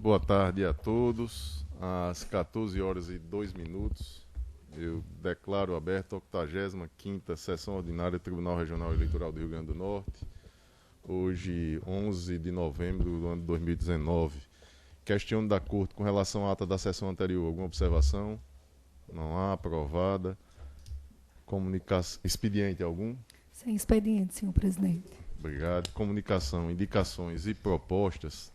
Boa tarde a todos. Às 14 horas e 2 minutos, eu declaro aberta a 85ª Sessão Ordinária do Tribunal Regional Eleitoral do Rio Grande do Norte. Hoje, 11 de novembro do ano de 2019. Questiono da Corte com relação à ata da sessão anterior. Alguma observação? Não há. Aprovada. Expediente algum? Sem expediente, senhor presidente. Obrigado. Comunicação, indicações e propostas.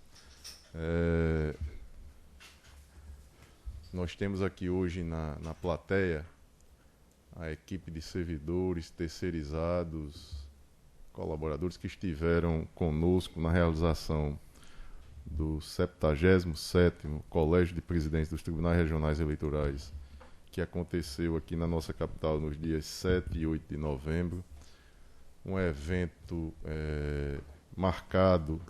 Nós temos aqui hoje na plateia a equipe de servidores, terceirizados, colaboradores que estiveram conosco na realização do 77º Colégio de Presidentes dos Tribunais Regionais Eleitorais, que aconteceu aqui na nossa capital nos dias 7 e 8 de novembro. Um evento marcado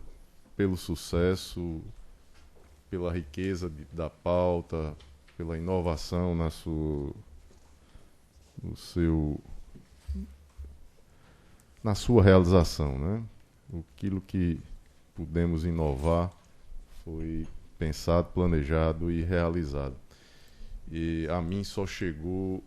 pelo sucesso, pela riqueza da pauta, pela inovação na sua realização, né? Aquilo que pudemos inovar foi pensado, planejado e realizado. E a mim só chegou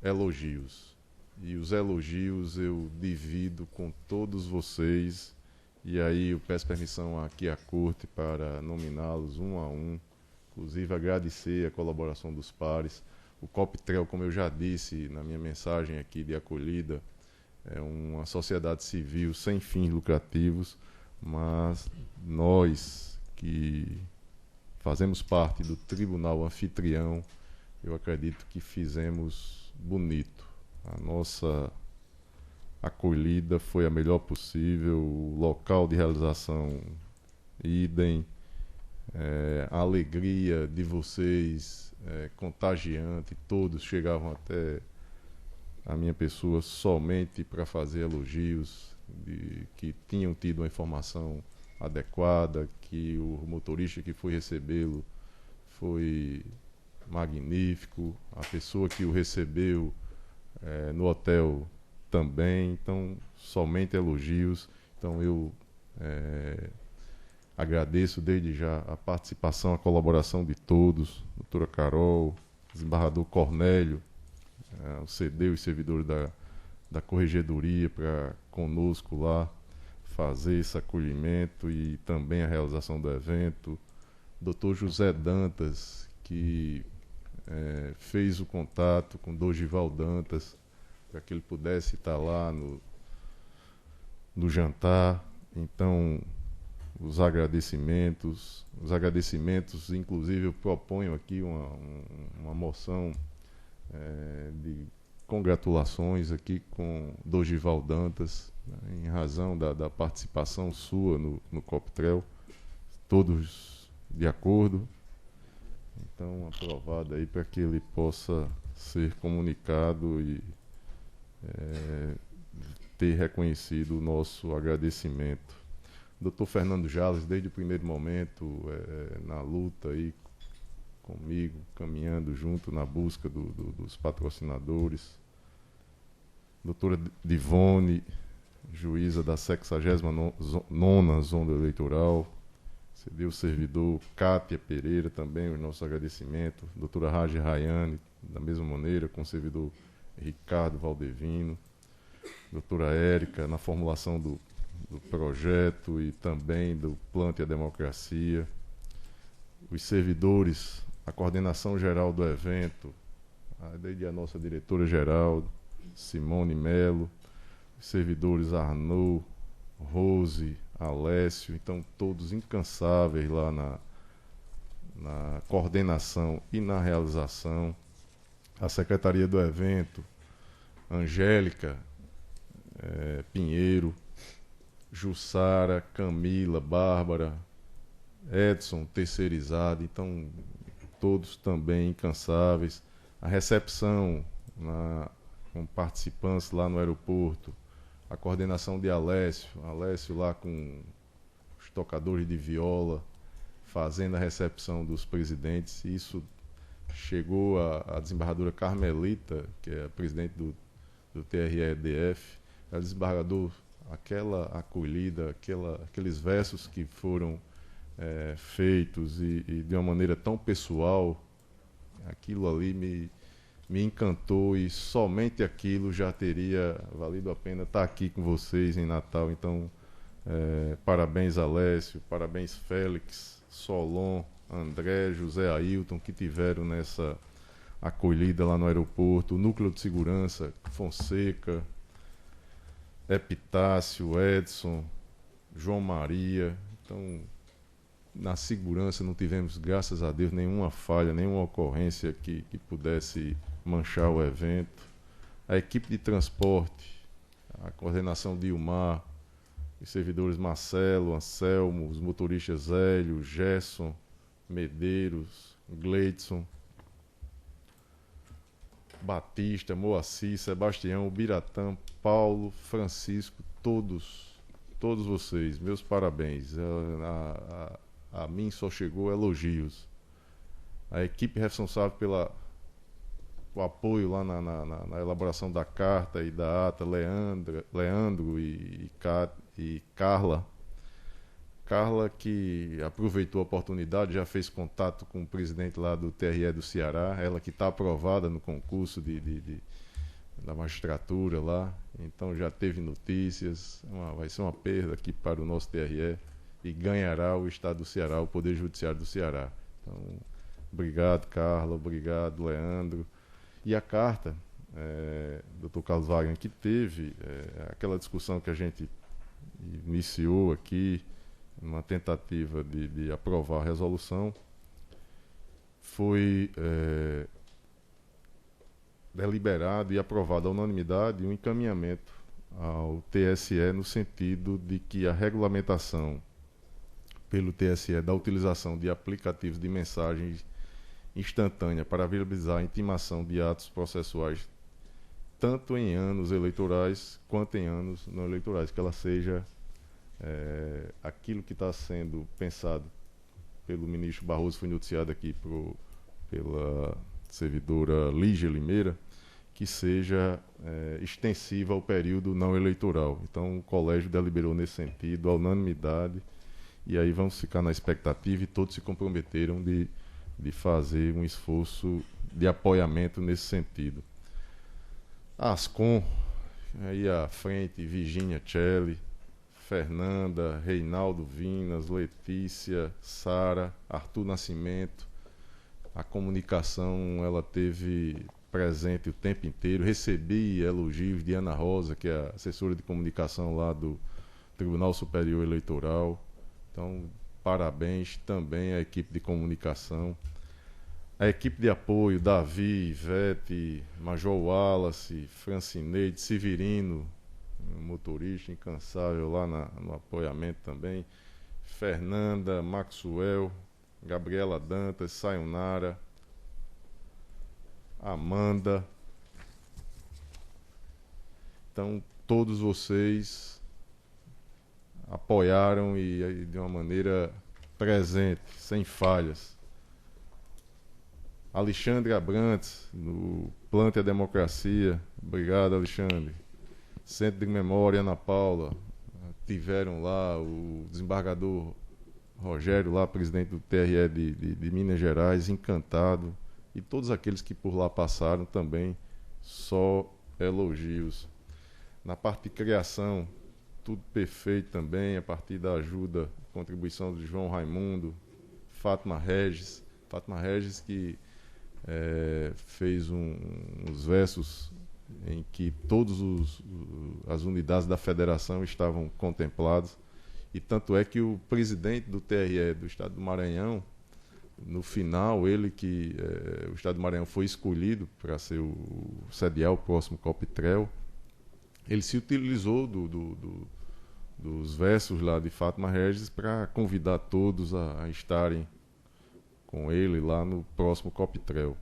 elogios. E os elogios eu divido com todos vocês. E aí eu peço permissão aqui à Corte para nominá-los um a um. Inclusive agradecer a colaboração dos pares. O COPTREL, como eu já disse na minha mensagem aqui de acolhida, é uma sociedade civil sem fins lucrativos, mas nós que fazemos parte do tribunal anfitrião, eu acredito que fizemos bonito. A nossa acolhida foi a melhor possível, o local de realização idem, a alegria de vocês contagiante, todos chegavam até a minha pessoa somente para fazer elogios, que tinham tido uma informação adequada, que o motorista que foi recebê-lo foi magnífico, a pessoa que o recebeu no hotel também, então somente elogios. Então eu agradeço desde já a participação, a colaboração de todos, doutora Carol, desembargador Cornélio, o CD, os servidores da Corregedoria para conosco lá fazer esse acolhimento e também a realização do evento, doutor José Dantas, que fez o contato com Dorival Dantas para que ele pudesse estar lá no jantar. Então, os agradecimentos, inclusive eu proponho aqui uma moção de congratulações aqui com Dorival Dantas, né, em razão da participação sua no COPTREL, todos de acordo. Então, aprovado aí para que ele possa ser comunicado e ter reconhecido o nosso agradecimento. Dr. Fernando Jales, desde o primeiro momento, na luta aí comigo, caminhando junto na busca dos patrocinadores. Doutora Divone, juíza da 69ª Zona Eleitoral. Cedeu o servidor Cátia Pereira, também o nosso agradecimento. Doutora Raji Rayane, da mesma maneira, com o servidor Ricardo Valdevino. Doutora Érica, na formulação do projeto e também do Plante a Democracia. Os servidores, a coordenação geral do evento, desde a nossa diretora-geral, Simone Melo, os servidores Arnaud, Rose, Alessio, então todos incansáveis lá na coordenação e na realização. A secretaria do evento, Angélica Pinheiro, Jussara, Camila, Bárbara, Edson, terceirizado, então todos também incansáveis. A recepção com participantes lá no aeroporto, a coordenação de Alessio lá com os tocadores de viola, fazendo a recepção dos presidentes. Isso chegou a desembargadora Carmelita, que é a presidente do TRE-DF, a desembargador, aquela acolhida, aqueles versos que foram feitos e de uma maneira tão pessoal, aquilo ali me encantou e somente aquilo já teria valido a pena estar aqui com vocês em Natal. Então, parabéns Alessio, parabéns Félix, Solon, André, José Ailton, que tiveram nessa acolhida lá no aeroporto, o Núcleo de Segurança, Fonseca, Epitácio, Edson, João Maria. Então, na segurança não tivemos, graças a Deus, nenhuma falha, nenhuma ocorrência que pudesse manchar o evento. A equipe de transporte, a coordenação de Ilmar, os servidores Marcelo, Anselmo, os motoristas Hélio, Gerson, Medeiros, Gleidson, Batista, Moacir, Sebastião, Biratã, Paulo, Francisco, todos vocês, meus parabéns. A mim só chegou elogios. A equipe responsável o apoio lá na elaboração da carta e da ata, Leandro e Carla. Carla, que aproveitou a oportunidade, já fez contato com o presidente lá do TRE do Ceará, ela que está aprovada no concurso da magistratura lá, então já teve notícias, vai ser uma perda aqui para o nosso TRE e ganhará o Estado do Ceará, o Poder Judiciário do Ceará. Então, obrigado, Carla, obrigado, Leandro. E a carta, Dr. Carlos Wagner, que teve aquela discussão que a gente iniciou aqui, uma tentativa de aprovar a resolução, foi deliberado e aprovado à unanimidade um encaminhamento ao TSE no sentido de que a regulamentação pelo TSE da utilização de aplicativos de mensagens instantânea para viabilizar a intimação de atos processuais tanto em anos eleitorais quanto em anos não eleitorais, que ela seja aquilo que está sendo pensado pelo ministro Barroso, foi noticiado aqui pela servidora Lígia Limeira, que seja extensiva ao período não eleitoral. Então o colégio deliberou nesse sentido, à unanimidade, e aí vamos ficar na expectativa, e todos se comprometeram de fazer um esforço de apoiamento nesse sentido. A Ascom, aí à frente, Virginia Celli, Fernanda, Reinaldo Vinas, Letícia, Sara, Arthur Nascimento. A comunicação, ela teve presente o tempo inteiro. Recebi elogios de Ana Rosa, que é a assessora de comunicação lá do Tribunal Superior Eleitoral. Então, parabéns também à equipe de comunicação. A equipe de apoio, Davi, Ivete, Major Wallace, Francineide, Severino, motorista incansável lá no apoiamento também, Fernanda, Maxwell, Gabriela Dantas, Sayonara, Amanda. Então, todos vocês apoiaram e de uma maneira presente, sem falhas. Alexandre Abrantes, do Plante a Democracia. Obrigado, Alexandre. Centro de Memória, Ana Paula. Tiveram lá o desembargador Rogério, lá, presidente do TRE de Minas Gerais, encantado. E todos aqueles que por lá passaram também, só elogios. Na parte de criação, tudo perfeito também, a partir da ajuda, contribuição de João Raimundo, Fátima Regis. Fátima Regis, que fez uns versos em que todas as unidades da federação estavam contempladas, e tanto é que o presidente do TRE do Estado do Maranhão, no final, o Estado do Maranhão foi escolhido para ser sediar o próximo Coptrel, ele se utilizou dos versos lá de Fátima Regis para convidar todos a estarem com ele lá no próximo Coptrel.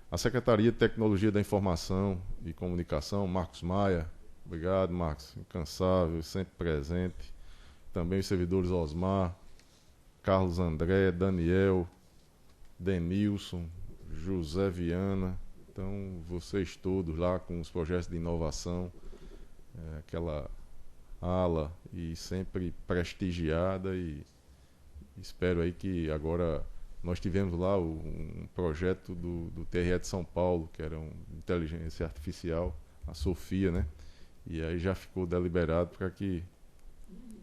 A Secretaria de Tecnologia da Informação e Comunicação, Marcos Maia, obrigado, Marcos, incansável, sempre presente. Também os servidores Osmar, Carlos André, Daniel, Denilson, José Viana. Então, vocês todos lá com os projetos de inovação, aquela ala e sempre prestigiada, e espero aí que agora nós tivemos lá um projeto do TRE de São Paulo, que era uma inteligência artificial, a Sofia, né? E aí já ficou deliberado para que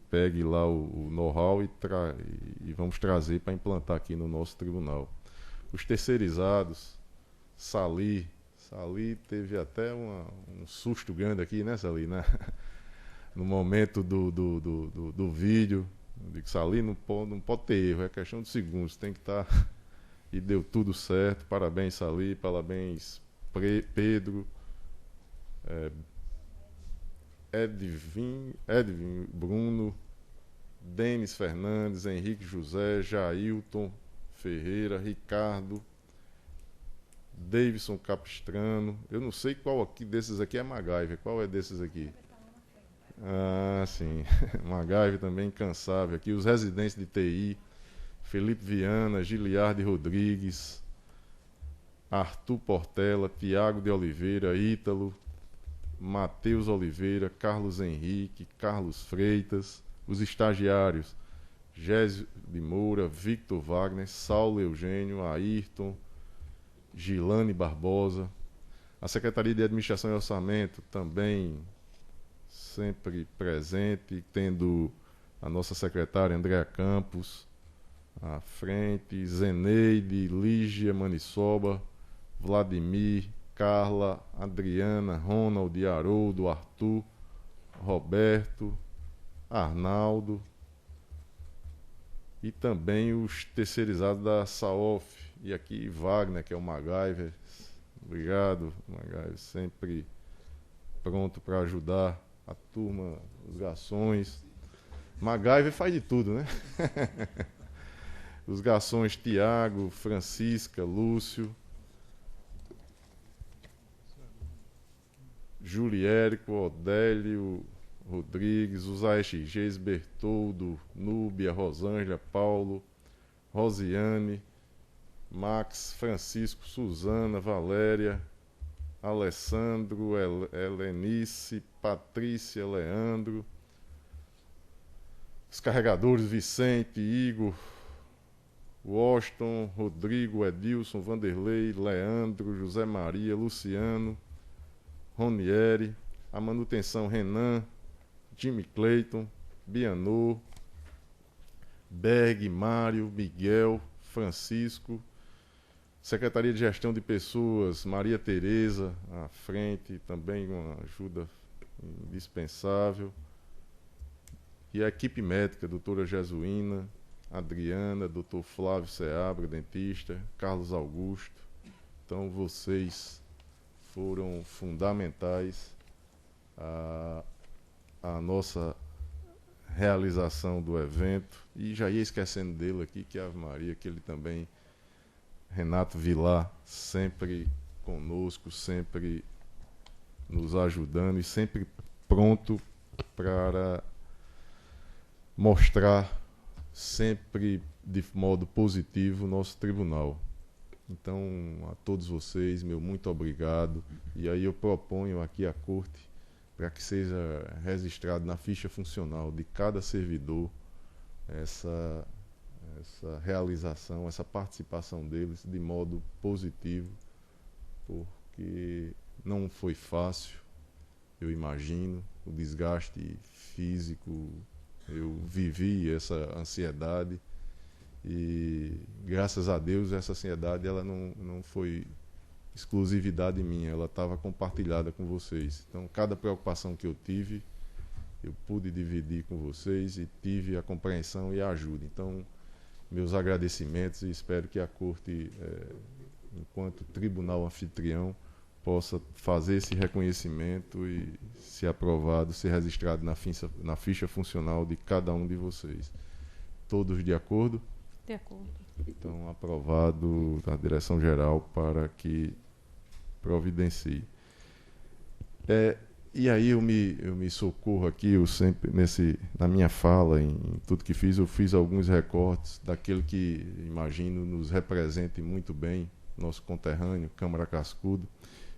pegue lá o know-how e vamos trazer para implantar aqui no nosso tribunal. Os terceirizados, Sali teve até um susto grande aqui, né, Sali, né? No momento do vídeo. Eu digo, Sali, não pode ter erro, é questão de segundos, tem que estar. E deu tudo certo. Parabéns, Sali, parabéns, Pedro, Edvin, Bruno, Denis Fernandes, Henrique José, Jailton Ferreira, Ricardo, Davidson Capistrano. Eu não sei qual aqui desses aqui é MacGyver. Qual é desses aqui? Ah, sim. MacGyver também, incansável. Aqui os residentes de TI, Felipe Viana, Giliardi Rodrigues, Arthur Portela, Tiago de Oliveira, Ítalo, Matheus Oliveira, Carlos Henrique, Carlos Freitas, os estagiários, Gésio de Moura, Victor Wagner, Saulo Eugênio, Ayrton, Gilane Barbosa, a Secretaria de Administração e Orçamento também sempre presente, tendo a nossa secretária Andréa Campos à frente, Zeneide, Lígia Manissoba, Vladimir, Carla, Adriana, Ronald, Haroldo, Arthur, Roberto, Arnaldo e também os terceirizados da SAOF. E aqui Wagner, que é o MacGyver. Obrigado, MacGyver, sempre pronto para ajudar a turma, os garçons. MacGyver faz de tudo, né? Os garçons Tiago, Francisca, Lúcio, Juliérico, Odélio Rodrigues, os ASGs, Bertoldo, Núbia, Rosângela, Paulo, Rosiane, Max, Francisco, Suzana, Valéria, Alessandro, Helenice, Patrícia, Leandro, os carregadores Vicente, Igor, Washington, Rodrigo, Edilson, Vanderlei, Leandro, José Maria, Luciano, Ronieri, a manutenção Renan, Jimmy Clayton, Bianô, Berg, Mário, Miguel, Francisco, Secretaria de Gestão de Pessoas, Maria Tereza, à frente, também uma ajuda indispensável. E a equipe médica, doutora Jesuína, Adriana, doutor Flávio Seabra, dentista, Carlos Augusto. Então, vocês foram fundamentais a nossa realização do evento. E já ia esquecendo dele aqui, que é a Ave Maria, que ele também, Renato Vilar, sempre conosco, sempre nos ajudando e sempre pronto para mostrar sempre de modo positivo o nosso tribunal. Então, a todos vocês, meu muito obrigado. E aí eu proponho aqui à Corte para que seja registrado na ficha funcional de cada servidor essa realização, essa participação deles de modo positivo, porque não foi fácil, eu imagino, o desgaste físico, eu vivi essa ansiedade e, graças a Deus, essa ansiedade ela não foi exclusividade minha, ela estava compartilhada com vocês. Então, cada preocupação que eu tive, eu pude dividir com vocês e tive a compreensão e a ajuda. Então, meus agradecimentos e espero que a Corte, enquanto tribunal anfitrião, possa fazer esse reconhecimento e, se aprovado, ser registrado na ficha funcional de cada um de vocês. Todos de acordo? De acordo. Então, aprovado da direção-geral para que providencie. E aí eu me socorro aqui, eu sempre, na minha fala, em tudo que fiz, eu fiz alguns recortes daquele que, imagino, nos represente muito bem, nosso conterrâneo, Câmara Cascudo,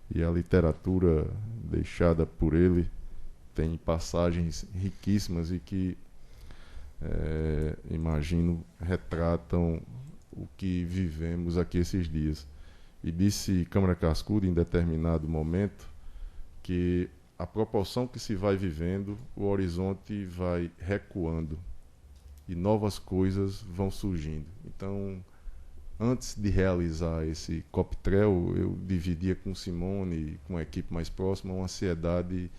e a literatura deixada por ele tem passagens riquíssimas e que imagino, retratam o que vivemos aqui esses dias. E disse Câmara Cascudo, em determinado momento, que a proporção que se vai vivendo, o horizonte vai recuando e novas coisas vão surgindo. Então, antes de realizar esse Coptrel, eu dividia com Simone, com a equipe mais próxima, uma ansiedade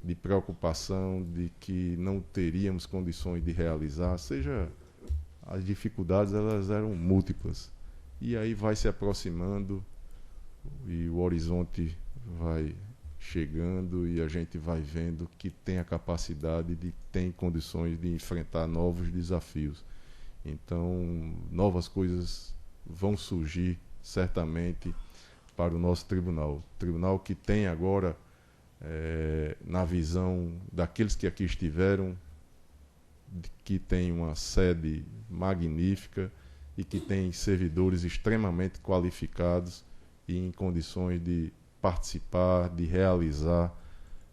de preocupação de que não teríamos condições de realizar, seja as dificuldades, elas eram múltiplas. E aí vai se aproximando e o horizonte vai chegando e a gente vai vendo que tem a capacidade de, tem condições de enfrentar novos desafios. Então, novas coisas vão surgir certamente para o nosso tribunal. Tribunal que tem agora, na visão daqueles que aqui estiveram, que tem uma sede magnífica e que tem servidores extremamente qualificados e em condições de participar, de realizar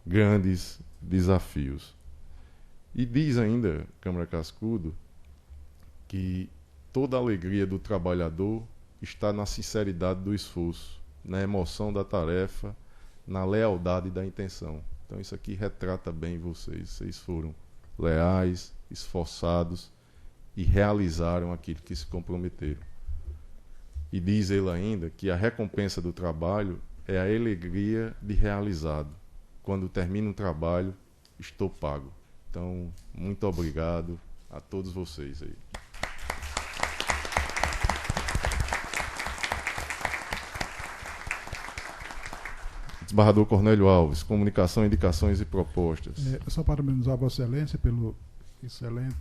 grandes desafios. E diz ainda Câmara Cascudo que toda a alegria do trabalhador está na sinceridade do esforço, na emoção da tarefa, na lealdade da intenção. Então isso aqui retrata bem vocês. Vocês foram leais, esforçados e realizaram aquilo que se comprometeram. E diz ele ainda que a recompensa do trabalho é a alegria de realizado. Quando termina um trabalho, estou pago. Então, muito obrigado a todos vocês aí. Desembargador Cornélio Alves, comunicação, indicações e propostas. Só parabenizar a Vossa Excelência pelo excelente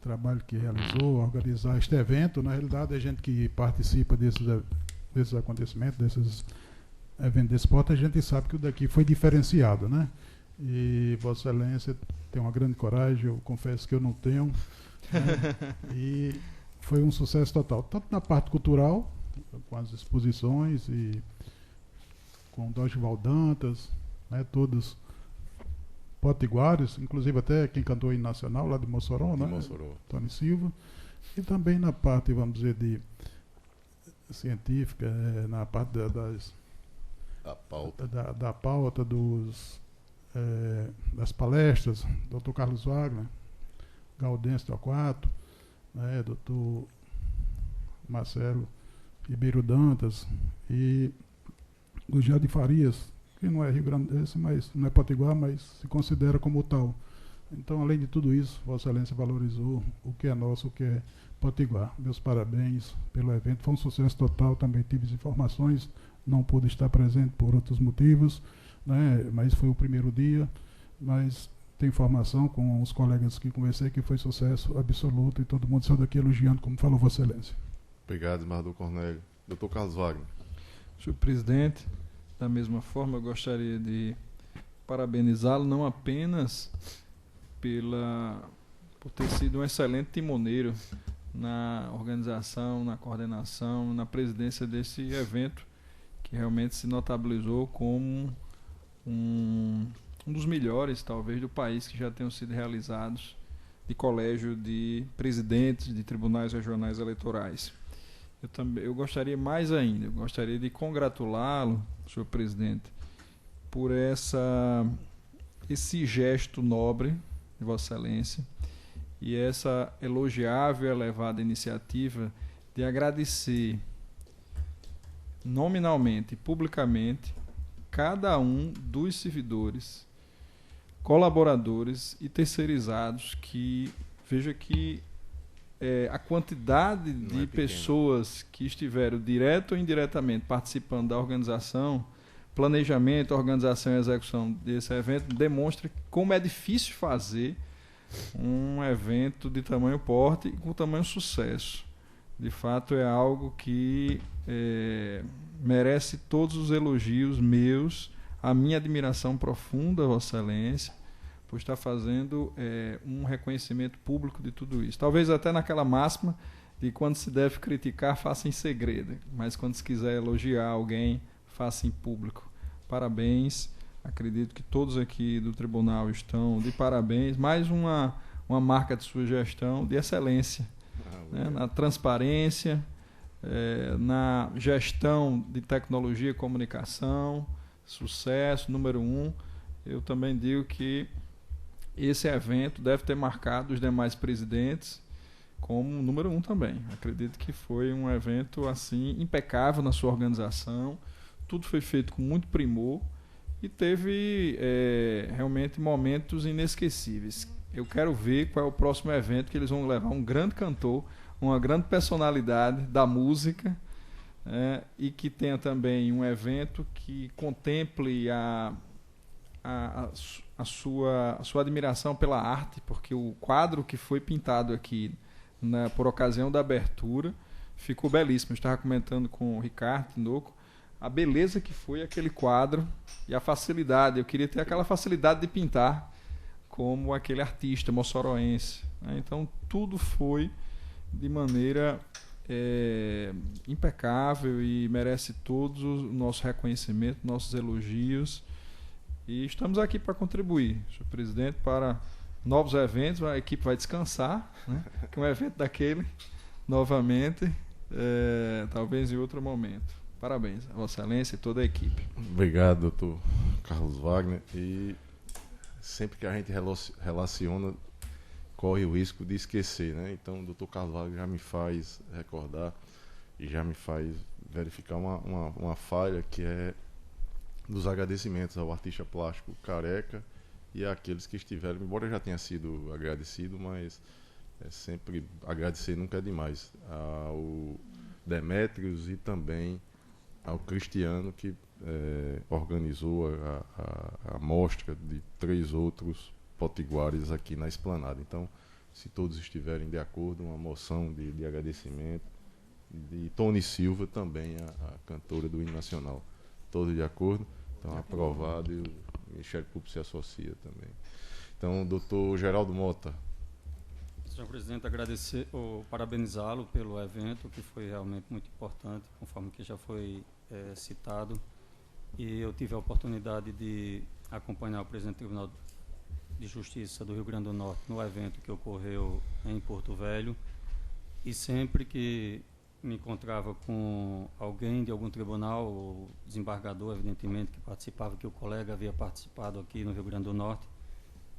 trabalho que realizou, organizar este evento. Na realidade, a gente que participa desses acontecimentos, desses eventos de esporte, a gente sabe que o daqui foi diferenciado, né? E Vossa Excelência tem uma grande coragem, eu confesso que eu não tenho, né? E foi um sucesso total, tanto na parte cultural, com as exposições e com o Dorival Dantas, né, todos potiguares, inclusive até quem cantou em nacional, lá de Mossoró, né? Mossoró. Tony Silva. E também na parte, vamos dizer, de científica, na parte da pauta das palestras, Dr. Carlos Wagner, Gaudêncio Torquato, né, Dr. Marcelo Ribeiro Dantas e o Jardim Farias, que não é Rio Grandense, mas não é Potiguar, mas se considera como tal. Então, além de tudo isso, Vossa Excelência valorizou o que é nosso, o que é Potiguar. Meus parabéns pelo evento, foi um sucesso total, também tive as informações, não pude estar presente por outros motivos, né, mas foi o primeiro dia, mas tem informação com os colegas que conversei que foi sucesso absoluto e todo mundo saiu daqui elogiando, como falou Vossa Excelência. Obrigado, desembargador Cornélio. Dr. Carlos Wagner. Senhor presidente, da mesma forma eu gostaria de parabenizá-lo não apenas por ter sido um excelente timoneiro na organização, na coordenação, na presidência desse evento, que realmente se notabilizou como um dos melhores, talvez, do país, que já tenham sido realizados de colégio de presidentes de tribunais regionais eleitorais. Eu gostaria mais ainda, eu gostaria de congratulá-lo, senhor presidente, por esse gesto nobre de Vossa Excelência e essa elogiável e elevada iniciativa de agradecer nominalmente e publicamente cada um dos servidores, colaboradores e terceirizados que, veja que a quantidade de pessoas que estiveram direto ou indiretamente participando da organização, planejamento, organização e execução desse evento demonstra como é difícil fazer um evento de tamanho porte e com tamanho sucesso. De fato, é algo que merece todos os elogios meus, a minha admiração profunda, Vossa Excelência, por estar fazendo um reconhecimento público de tudo isso. Talvez até naquela máxima de quando se deve criticar, faça em segredo, mas quando se quiser elogiar alguém, faça em público. Parabéns, acredito que todos aqui do tribunal estão de parabéns. Mais uma uma marca de sua gestão de excelência, né? Na transparência, na gestão de tecnologia e comunicação, sucesso, número 1. Eu também digo que esse evento deve ter marcado os demais presidentes como número 1 também. Acredito que foi um evento assim impecável na sua organização, tudo foi feito com muito primor e teve realmente momentos inesquecíveis. Eu quero ver qual é o próximo evento que eles vão levar um grande cantor, uma grande personalidade da música, e que tenha também um evento que contemple a sua admiração pela arte, porque o quadro que foi pintado aqui por ocasião da abertura ficou belíssimo. Eu estava comentando com o Ricardo Tinoco a beleza que foi aquele quadro e a facilidade. Eu queria ter aquela facilidade de pintar como aquele artista moçoroense, né? Então tudo foi de maneira impecável e merece todos o nosso reconhecimento, nossos elogios. E estamos aqui para contribuir, senhor presidente, para novos eventos. A equipe vai descansar, né? Que um evento daquele, novamente, talvez em outro momento. Parabéns, a Vossa Excelência e toda a equipe. Obrigado, doutor Carlos Wagner. E sempre que a gente relaciona, corre o risco de esquecer, né? Então o doutor Carlos Wagner já me faz recordar e já me faz verificar uma falha, que é dos agradecimentos ao artista plástico Careca e àqueles que estiveram, embora já tenha sido agradecido, mas sempre agradecer nunca é demais, ao Demétrios e também ao Cristiano, que organizou a mostra de 3 outros potiguares aqui na esplanada. Então, se todos estiverem de acordo, uma moção de agradecimento de Tony Silva, também a cantora do hino nacional. Todos de acordo? Então, aprovado, e o Ministério Público se associa também. Então, doutor Geraldo Mota. Senhor presidente, agradecer ou parabenizá-lo pelo evento, que foi realmente muito importante, conforme que já foi citado. E eu tive a oportunidade de acompanhar o presidente do Tribunal de Justiça do Rio Grande do Norte no evento que ocorreu em Porto Velho. E sempre que me encontrava com alguém de algum tribunal, ou desembargador, evidentemente, que participava, que o colega havia participado aqui no Rio Grande do Norte,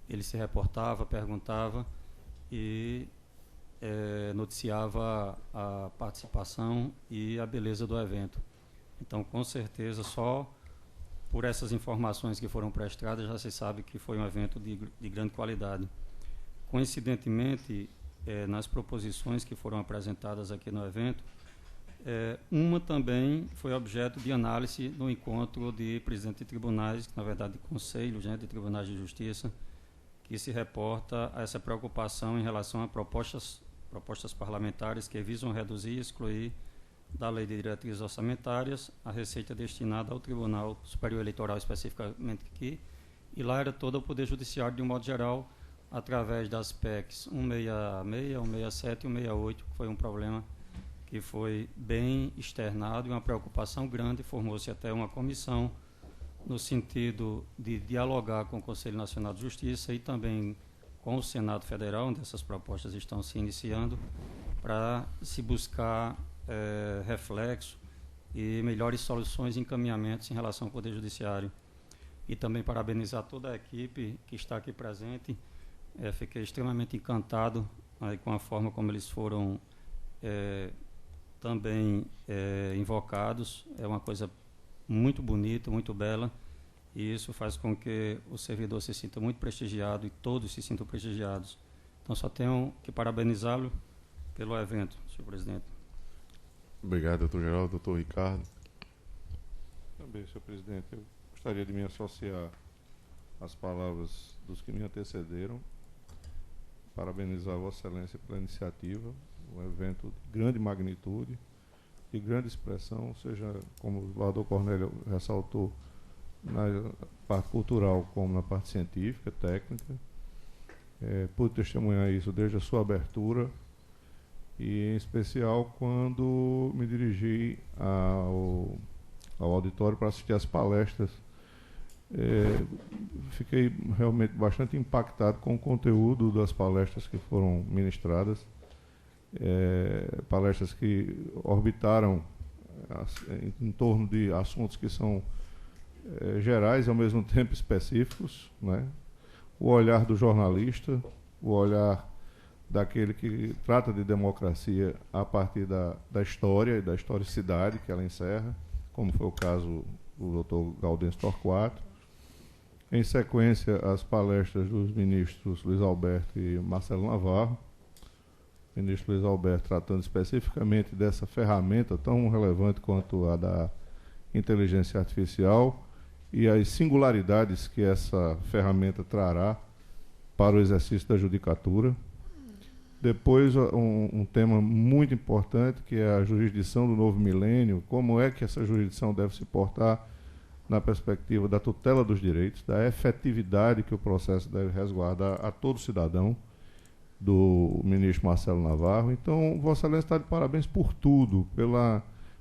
ele se reportava, perguntava e noticiava a participação e a beleza do evento. Então, com certeza, só por essas informações que foram prestadas, já se sabe que foi um evento de grande qualidade. Coincidentemente, nas proposições que foram apresentadas aqui no evento, uma também foi objeto de análise no encontro de presidentes de tribunais, na verdade, de conselhos, né, de tribunais de justiça, que se reporta a essa preocupação em relação a propostas parlamentares que visam reduzir e excluir da Lei de Diretrizes Orçamentárias a receita destinada ao Tribunal Superior Eleitoral, especificamente aqui, e lá era todo o Poder Judiciário, de um modo geral, através das PECs 166, 167 e 168, que foi um problema que foi bem externado e uma preocupação grande. Formou-se até uma comissão no sentido de dialogar com o Conselho Nacional de Justiça e também com o Senado Federal, onde essas propostas estão se iniciando, para se buscar reflexo e melhores soluções e encaminhamentos em relação ao Poder Judiciário. E também parabenizar toda a equipe que está aqui presente. Fiquei extremamente encantado com a forma como eles foram também invocados. É uma coisa muito bonita, muito bela, e isso faz com que o servidor se sinta muito prestigiado e todos se sintam prestigiados. Então, só tenho que parabenizá-lo pelo evento, senhor presidente. Obrigado, doutor Geraldo. Doutor Ricardo. Também, senhor presidente, eu gostaria de me associar às palavras dos que me antecederam, parabenizar a Vossa Excelência pela iniciativa, um evento de grande magnitude, de grande expressão, ou seja, como o vereador Cornélio ressaltou, na parte cultural como na parte científica, técnica. Pude testemunhar isso desde a sua abertura, e em especial quando me dirigi ao auditório para assistir às palestras Fiquei realmente bastante impactado com o conteúdo das palestras que foram ministradas, palestras que orbitaram em torno de assuntos que são gerais e ao mesmo tempo específicos, né? O olhar do jornalista, o olhar daquele que trata de democracia a partir da história e da historicidade que ela encerra, como foi o caso do Dr. Gaudêncio Torquato. Em sequência, as palestras dos ministros Luiz Alberto e Marcelo Navarro. O ministro Luiz Alberto tratando especificamente dessa ferramenta tão relevante quanto a da inteligência artificial e as singularidades que essa ferramenta trará para o exercício da judicatura. Depois, um tema muito importante, que é a jurisdição do novo milênio, como é que essa jurisdição deve se portar na perspectiva da tutela dos direitos, da efetividade que o processo deve resguardar a todo cidadão, do ministro Marcelo Navarro. Então, Vossa Excelência está de parabéns por tudo,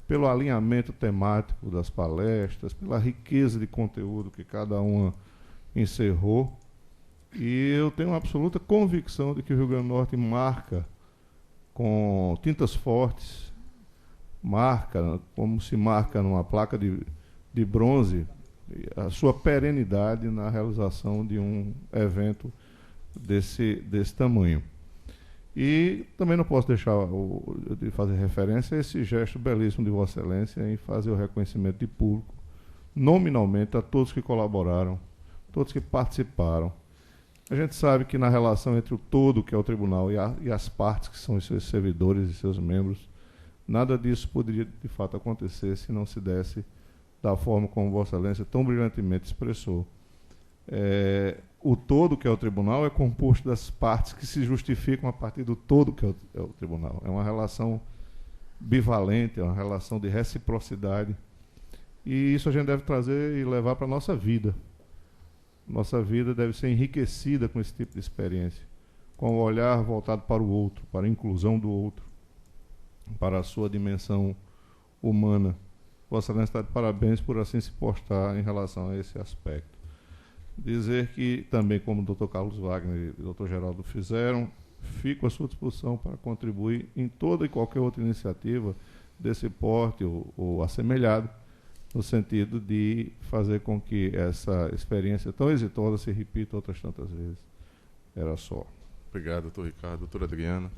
pelo alinhamento temático das palestras, pela riqueza de conteúdo que cada uma encerrou. E eu tenho uma absoluta convicção de que o Rio Grande do Norte marca com tintas fortes, marca, como se marca numa placa de bronze, a sua perenidade na realização de um evento desse tamanho. E também não posso deixar de fazer referência a esse gesto belíssimo de Vossa Excelência em fazer o reconhecimento de público, nominalmente, a todos que colaboraram, todos que participaram. A gente sabe que na relação entre o todo, que é o tribunal, e as partes, que são os seus servidores e seus membros, nada disso poderia, de fato, acontecer se não se desse da forma como Vossa Excelência tão brilhantemente expressou. O todo, que é o tribunal, é composto das partes que se justificam a partir do todo, que é o tribunal. É uma relação bivalente, é uma relação de reciprocidade. E isso a gente deve trazer e levar para a nossa vida. Nossa vida deve ser enriquecida com esse tipo de experiência, com o olhar voltado para o outro, para a inclusão do outro, para a sua dimensão humana. Vossa Excelência está de parabéns por assim se postar em relação a esse aspecto. Dizer que também, como o Dr. Carlos Wagner e o Dr. Geraldo fizeram, fico à sua disposição para contribuir em toda e qualquer outra iniciativa desse porte ou assemelhado, no sentido de fazer com que essa experiência tão exitosa se repita outras tantas vezes. Era só. Obrigado, doutor Ricardo. Doutora Adriana.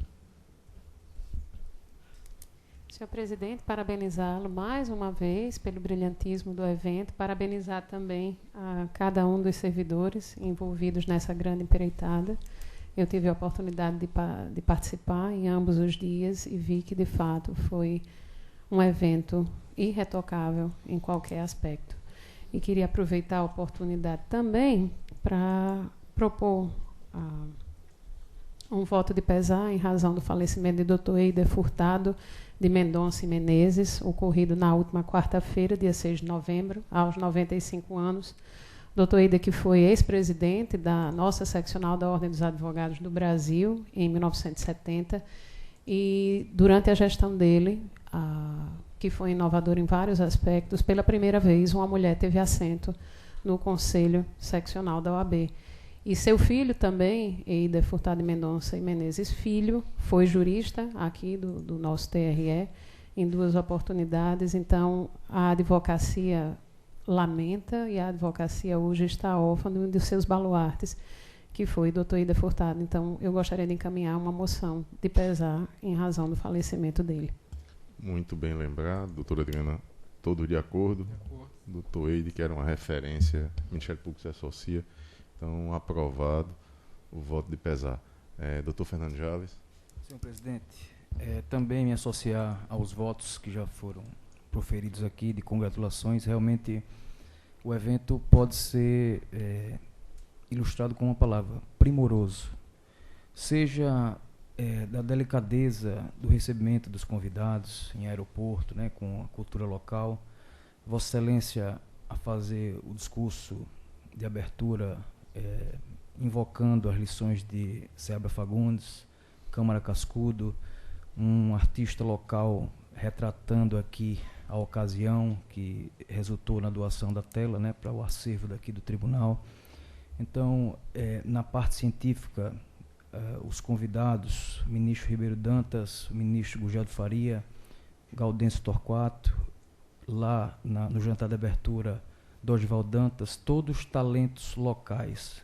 Senhor presidente, parabenizá-lo mais uma vez pelo brilhantismo do evento, parabenizar também a cada um dos servidores envolvidos nessa grande empreitada. Eu tive a oportunidade de participar em ambos os dias e vi que, de fato, foi um evento irretocável em qualquer aspecto. E queria aproveitar a oportunidade também para propor um voto de pesar em razão do falecimento de Dr. Eider Furtado de Mendonça e Menezes, ocorrido na última quarta-feira, dia 6 de novembro, aos 95 anos. Dr. Eider, que foi ex-presidente da nossa seccional da Ordem dos Advogados do Brasil, em 1970, e durante a gestão dele, que foi inovadora em vários aspectos, pela primeira vez uma mulher teve assento no Conselho Seccional da OAB. E seu filho também, Eider Furtado de Mendonça e Menezes Filho, foi jurista aqui do nosso TRE em 2 oportunidades. Então, a advocacia lamenta e a advocacia hoje está órfã de um dos seus baluartes, que foi o doutor Eider Furtado. Então, eu gostaria de encaminhar uma moção de pesar em razão do falecimento dele. Muito bem lembrado, doutora Adriana, todo de acordo. Doutor Eider, que era uma referência, o Ministério Público se associa. Então, aprovado o voto de pesar. Doutor Fernando Jales. Senhor presidente, também me associar aos votos que já foram proferidos aqui, de congratulações. Realmente, o evento pode ser ilustrado com uma palavra: primoroso. Seja da delicadeza do recebimento dos convidados em aeroporto, né, com a cultura local. Vossa Excelência a fazer o discurso de abertura invocando as lições de Seabra Fagundes, Câmara Cascudo, um artista local retratando aqui a ocasião que resultou na doação da tela, né, para o acervo daqui do tribunal. Então, na parte científica, os convidados, o ministro Ribeiro Dantas, o ministro Gugel de Faria, Gaudêncio Torquato, lá no jantar de abertura, Dorival Dantas, todos talentos locais.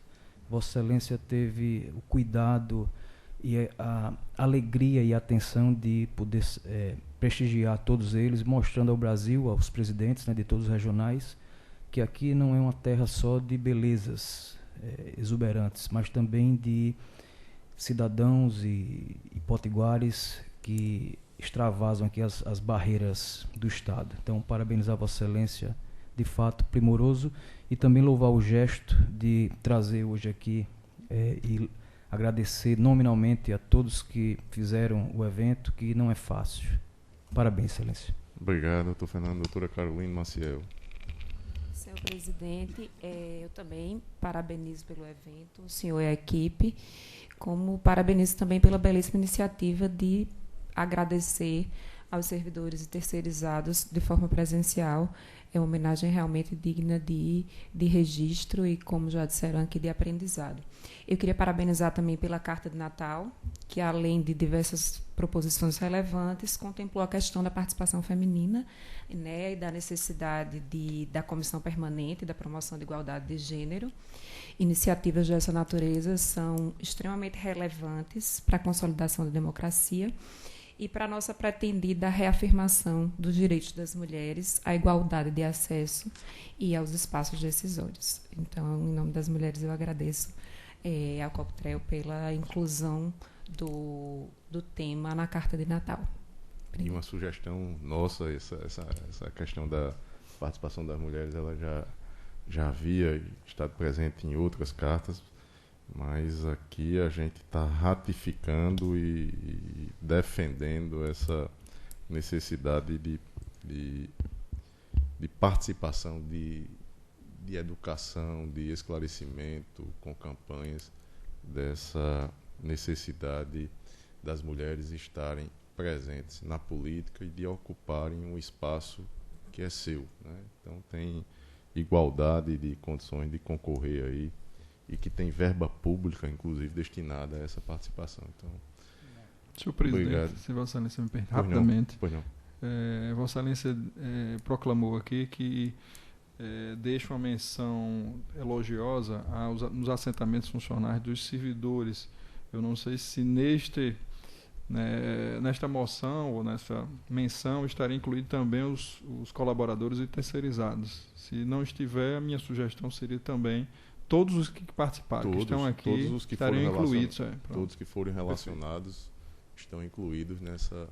Vossa Excelência teve o cuidado e a alegria e a atenção de poder prestigiar todos eles, mostrando ao Brasil, aos presidentes, né, de todos os regionais, que aqui não é uma terra só de belezas exuberantes, mas também de cidadãos e potiguares que extravasam aqui as barreiras do Estado. Então, parabenizar Vossa Excelência, de fato primoroso, e também louvar o gesto de trazer hoje aqui e agradecer nominalmente a todos que fizeram o evento, que não é fácil. Parabéns, Excelência. Obrigado, doutor Fernando. Doutora Carolina Maciel. Senhor presidente, eu também parabenizo pelo evento, o senhor e a equipe, como parabenizo também pela belíssima iniciativa de agradecer aos servidores e terceirizados de forma presencial. É uma homenagem realmente digna de registro e, como já disseram aqui, de aprendizado. Eu queria parabenizar também pela Carta de Natal, que, além de diversas proposições relevantes, contemplou a questão da participação feminina, né, e da necessidade da Comissão Permanente da Promoção da Igualdade de Gênero. Iniciativas dessa natureza são extremamente relevantes para a consolidação da democracia e para a nossa pretendida reafirmação dos direitos das mulheres à igualdade de acesso e aos espaços decisórios. Então, em nome das mulheres, eu agradeço ao Coptrel pela inclusão do tema na Carta de Natal. E uma sugestão nossa, essa questão da participação das mulheres, ela já havia estado presente em outras cartas, mas aqui a gente está ratificando e defendendo essa necessidade de participação, de educação, de esclarecimento com campanhas dessa necessidade das mulheres estarem presentes na política e de ocuparem um espaço que é seu, né? Então tem igualdade de condições de concorrer aí e que tem verba pública, inclusive, destinada a essa participação. Então, senhor presidente, obrigado. Se Vossa Excelência me permite, Pois rapidamente. Pois não. Vossa Excelência proclamou aqui que deixa uma menção elogiosa nos assentamentos funcionais dos servidores. Eu não sei se nesta moção ou nessa menção estaria incluído também os colaboradores e terceirizados. Se não estiver, a minha sugestão seria também todos os que participaram, que estão aqui, todos os que estariam incluídos. Todos que forem relacionados estão incluídos nessa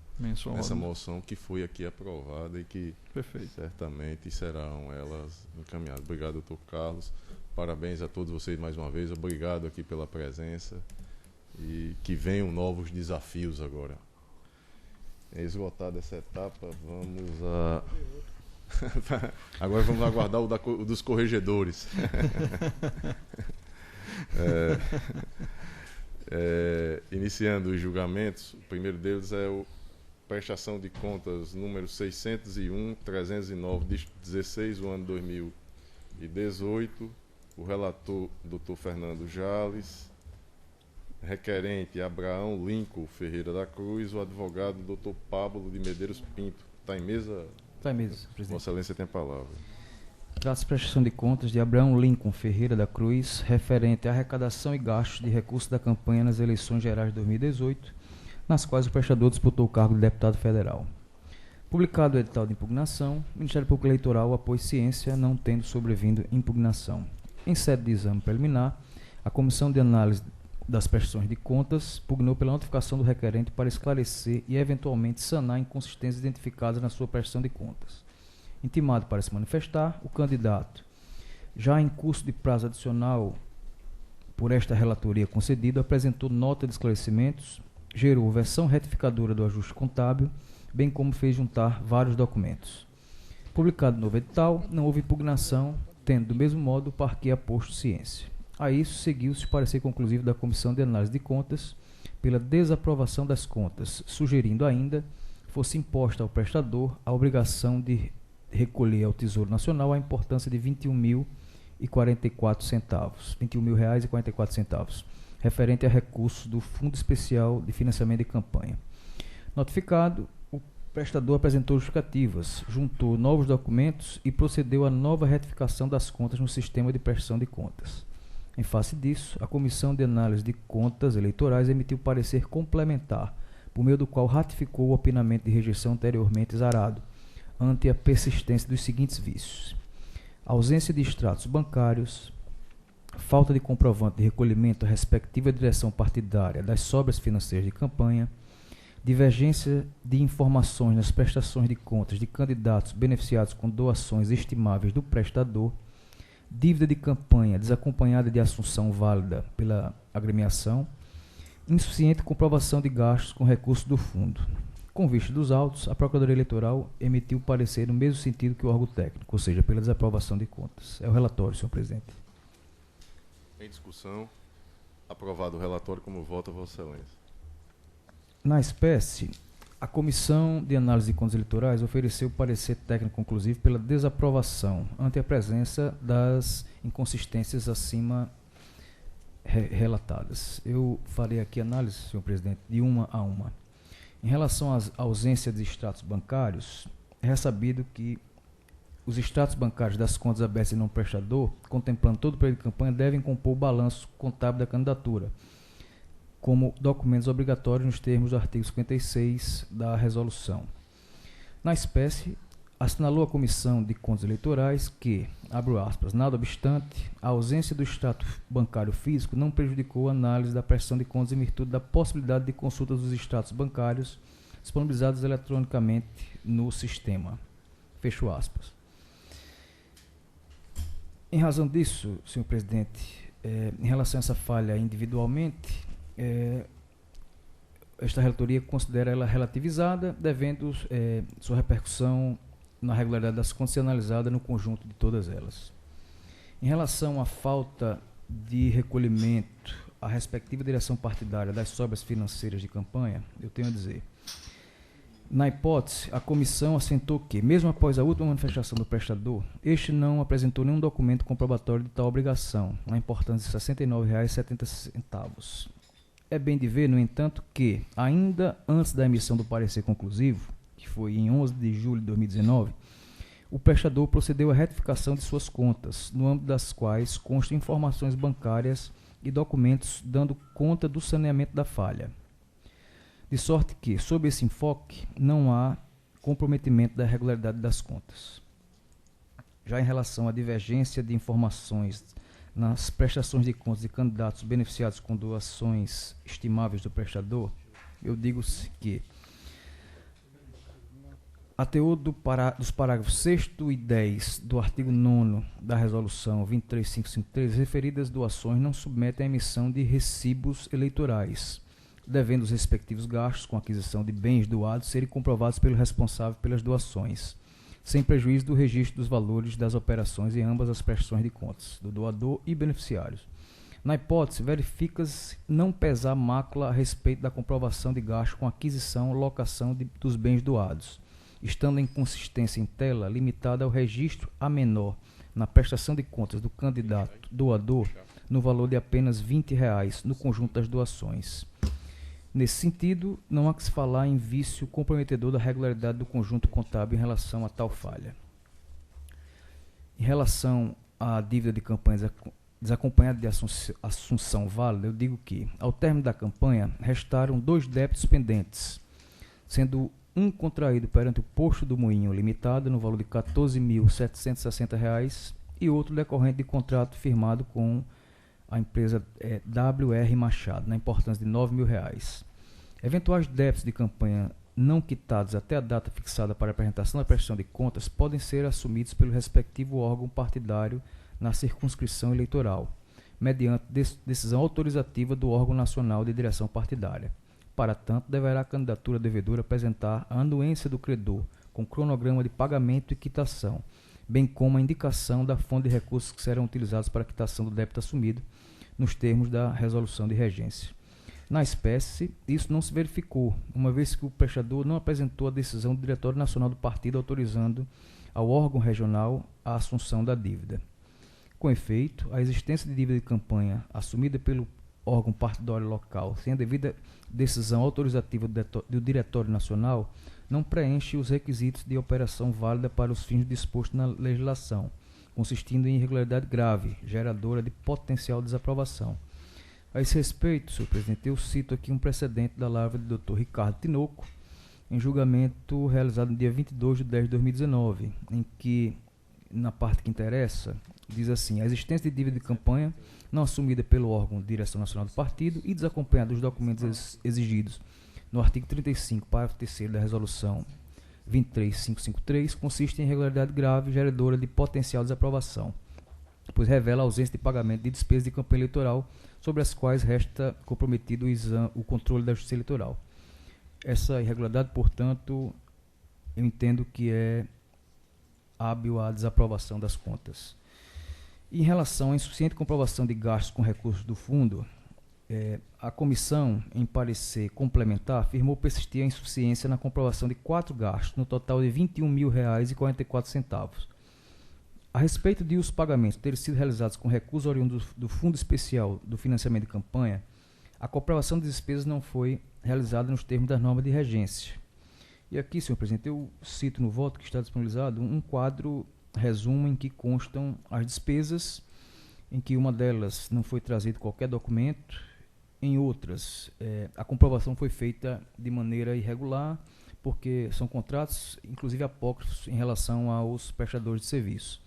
moção que foi aqui aprovada e que certamente serão elas encaminhadas. Obrigado, doutor Carlos. Parabéns a todos vocês mais uma vez. Obrigado aqui pela presença e que venham novos desafios agora. Esgotada essa etapa, vamos a... Agora vamos aguardar o dos corregedores. Iniciando os julgamentos, o primeiro deles é o prestação de contas número 601/309 de 16 do ano 2018. O relator, Dr. Fernando Jales. Requerente, Abraão Lincoln Ferreira da Cruz. O advogado, Dr. Pablo de Medeiros Pinto. Está em mesa? Está em mesa, presidente. Vossa Excelência tem a palavra. Trata-se de prestação de contas de Abraão Lincoln Ferreira da Cruz, referente à arrecadação e gastos de recursos da campanha nas eleições gerais de 2018, nas quais o prestador disputou o cargo de deputado federal. Publicado o edital de impugnação, o Ministério Público Eleitoral após ciência, não tendo sobrevindo impugnação. Em sede de exame preliminar, a Comissão de Análise das Prestações de Contas pugnou pela notificação do requerente para esclarecer e eventualmente sanar inconsistências identificadas na sua prestação de contas. Intimado para se manifestar, o candidato, já em curso de prazo adicional por esta relatoria concedida, apresentou nota de esclarecimentos, gerou versão retificadora do ajuste contábil, bem como fez juntar vários documentos. Publicado novo edital, não houve impugnação, tendo do mesmo modo o parquê aposto ciência. A isso seguiu-se o parecer conclusivo da Comissão de Análise de Contas pela desaprovação das contas, sugerindo ainda fosse imposta ao prestador a obrigação de recolher ao Tesouro Nacional a importância de R$ 21.044, referente a recursos do Fundo Especial de Financiamento de Campanha. Notificado, o prestador apresentou justificativas, juntou novos documentos e procedeu à nova retificação das contas no sistema de prestação de contas. Em face disso, a Comissão de Análise de Contas Eleitorais emitiu parecer complementar, por meio do qual ratificou o opinamento de rejeição anteriormente exarado, ante a persistência dos seguintes vícios: ausência de extratos bancários, falta de comprovante de recolhimento à respectiva direção partidária das sobras financeiras de campanha, divergência de informações nas prestações de contas de candidatos beneficiados com doações estimáveis do prestador, dívida de campanha desacompanhada de assunção válida pela agremiação, insuficiente comprovação de gastos com recursos do fundo. Com vista dos autos, a Procuradoria Eleitoral emitiu parecer no mesmo sentido que o órgão técnico, ou seja, pela desaprovação de contas. É o relatório, senhor presidente. Em discussão, aprovado o relatório, como vota Vossa Excelência. Na espécie, a Comissão de Análise de Contas Eleitorais ofereceu parecer técnico conclusivo pela desaprovação, ante a presença das inconsistências acima relatadas. Eu farei aqui análise, senhor presidente, de uma a uma. Em relação à ausência de extratos bancários, é sabido que os extratos bancários das contas abertas e não prestador, contemplando todo o período de campanha, devem compor o balanço contábil da candidatura, como documentos obrigatórios nos termos do artigo 56 da resolução. Na espécie, assinalou a Comissão de Contas Eleitorais que, abro aspas, nada obstante, a ausência do extrato bancário físico não prejudicou a análise da prestação de contas em virtude da possibilidade de consulta dos extratos bancários disponibilizados eletronicamente no sistema. Fecho aspas. Em razão disso, senhor presidente, em relação a essa falha individualmente, esta relatoria considera ela relativizada, devendo sua repercussão na regularidade das contas ser analisada no conjunto de todas elas. Em relação à falta de recolhimento à respectiva direção partidária das sobras financeiras de campanha, eu tenho a dizer: na hipótese, a comissão assentou que, mesmo após a última manifestação do prestador, este não apresentou nenhum documento comprobatório de tal obrigação, na importância de R$ 69,70. É bem de ver, no entanto, que, ainda antes da emissão do parecer conclusivo, que foi em 11 de julho de 2019, o prestador procedeu à retificação de suas contas, no âmbito das quais constam informações bancárias e documentos dando conta do saneamento da falha. De sorte que, sob esse enfoque, não há comprometimento da regularidade das contas. Já em relação à divergência de informações nas prestações de contas de candidatos beneficiados com doações estimáveis do prestador, eu digo que a teor dos parágrafos 6º e 10 do artigo 9º da Resolução 23553, referidas doações não submetem à emissão de recibos eleitorais, devendo os respectivos gastos com aquisição de bens doados serem comprovados pelo responsável pelas doações, sem prejuízo do registro dos valores das operações em ambas as prestações de contas, do doador e beneficiários. Na hipótese, verifica-se não pesar mácula a respeito da comprovação de gasto com aquisição ou locação dos bens doados, estando em consistência em tela limitada ao registro a menor na prestação de contas do candidato doador no valor de apenas R$ 20 no conjunto das doações. Nesse sentido, não há que se falar em vício comprometedor da regularidade do conjunto contábil em relação a tal falha. Em relação à dívida de campanha desacompanhada de assunção válida, eu digo que, ao término da campanha, restaram 2 débitos pendentes, sendo um contraído perante o Posto do Moinho Limitado, no valor de R$ 14.760, e outro decorrente de contrato firmado com a empresa WR Machado, na importância de R$ 9.000. Eventuais débitos de campanha não quitados até a data fixada para a apresentação da prestação de contas podem ser assumidos pelo respectivo órgão partidário na circunscrição eleitoral, mediante decisão autorizativa do órgão nacional de direção partidária. Para tanto, deverá a candidatura devedora apresentar a anuência do credor com cronograma de pagamento e quitação, bem como a indicação da fonte de recursos que serão utilizados para a quitação do débito assumido, nos termos da resolução de regência. Na espécie, isso não se verificou, uma vez que o prestador não apresentou a decisão do Diretório Nacional do Partido autorizando ao órgão regional a assunção da dívida. Com efeito, a existência de dívida de campanha assumida pelo órgão partidário local sem a devida decisão autorizativa do Diretório Nacional não preenche os requisitos de operação válida para os fins dispostos na legislação, consistindo em irregularidade grave, geradora de potencial desaprovação. A esse respeito, senhor presidente, eu cito aqui um precedente da lavra do Dr. Ricardo Tinoco, em julgamento realizado no dia 22 de 10 de 2019, em que, na parte que interessa, diz assim: a existência de dívida de campanha não assumida pelo órgão de direção nacional do partido e desacompanhada dos documentos exigidos no artigo 35, parágrafo 3º da resolução 23553, consiste em irregularidade grave geradora de potencial desaprovação, pois revela a ausência de pagamento de despesas de campanha eleitoral sobre as quais resta comprometido o controle da Justiça Eleitoral. Essa irregularidade, portanto, eu entendo que é hábil à desaprovação das contas. Em relação à insuficiente comprovação de gastos com recursos do fundo, a comissão, em parecer complementar, afirmou persistir a insuficiência na comprovação de 4 gastos, no total de R$ 21.044. A respeito de os pagamentos terem sido realizados com recursos oriundos do Fundo Especial do Financiamento de Campanha, a comprovação das despesas não foi realizada nos termos das normas de regência. E aqui, senhor presidente, eu cito no voto que está disponibilizado um quadro resumo em que constam as despesas, em que uma delas não foi trazido qualquer documento, em outras a comprovação foi feita de maneira irregular, porque são contratos, inclusive apócrifos, em relação aos prestadores de serviço.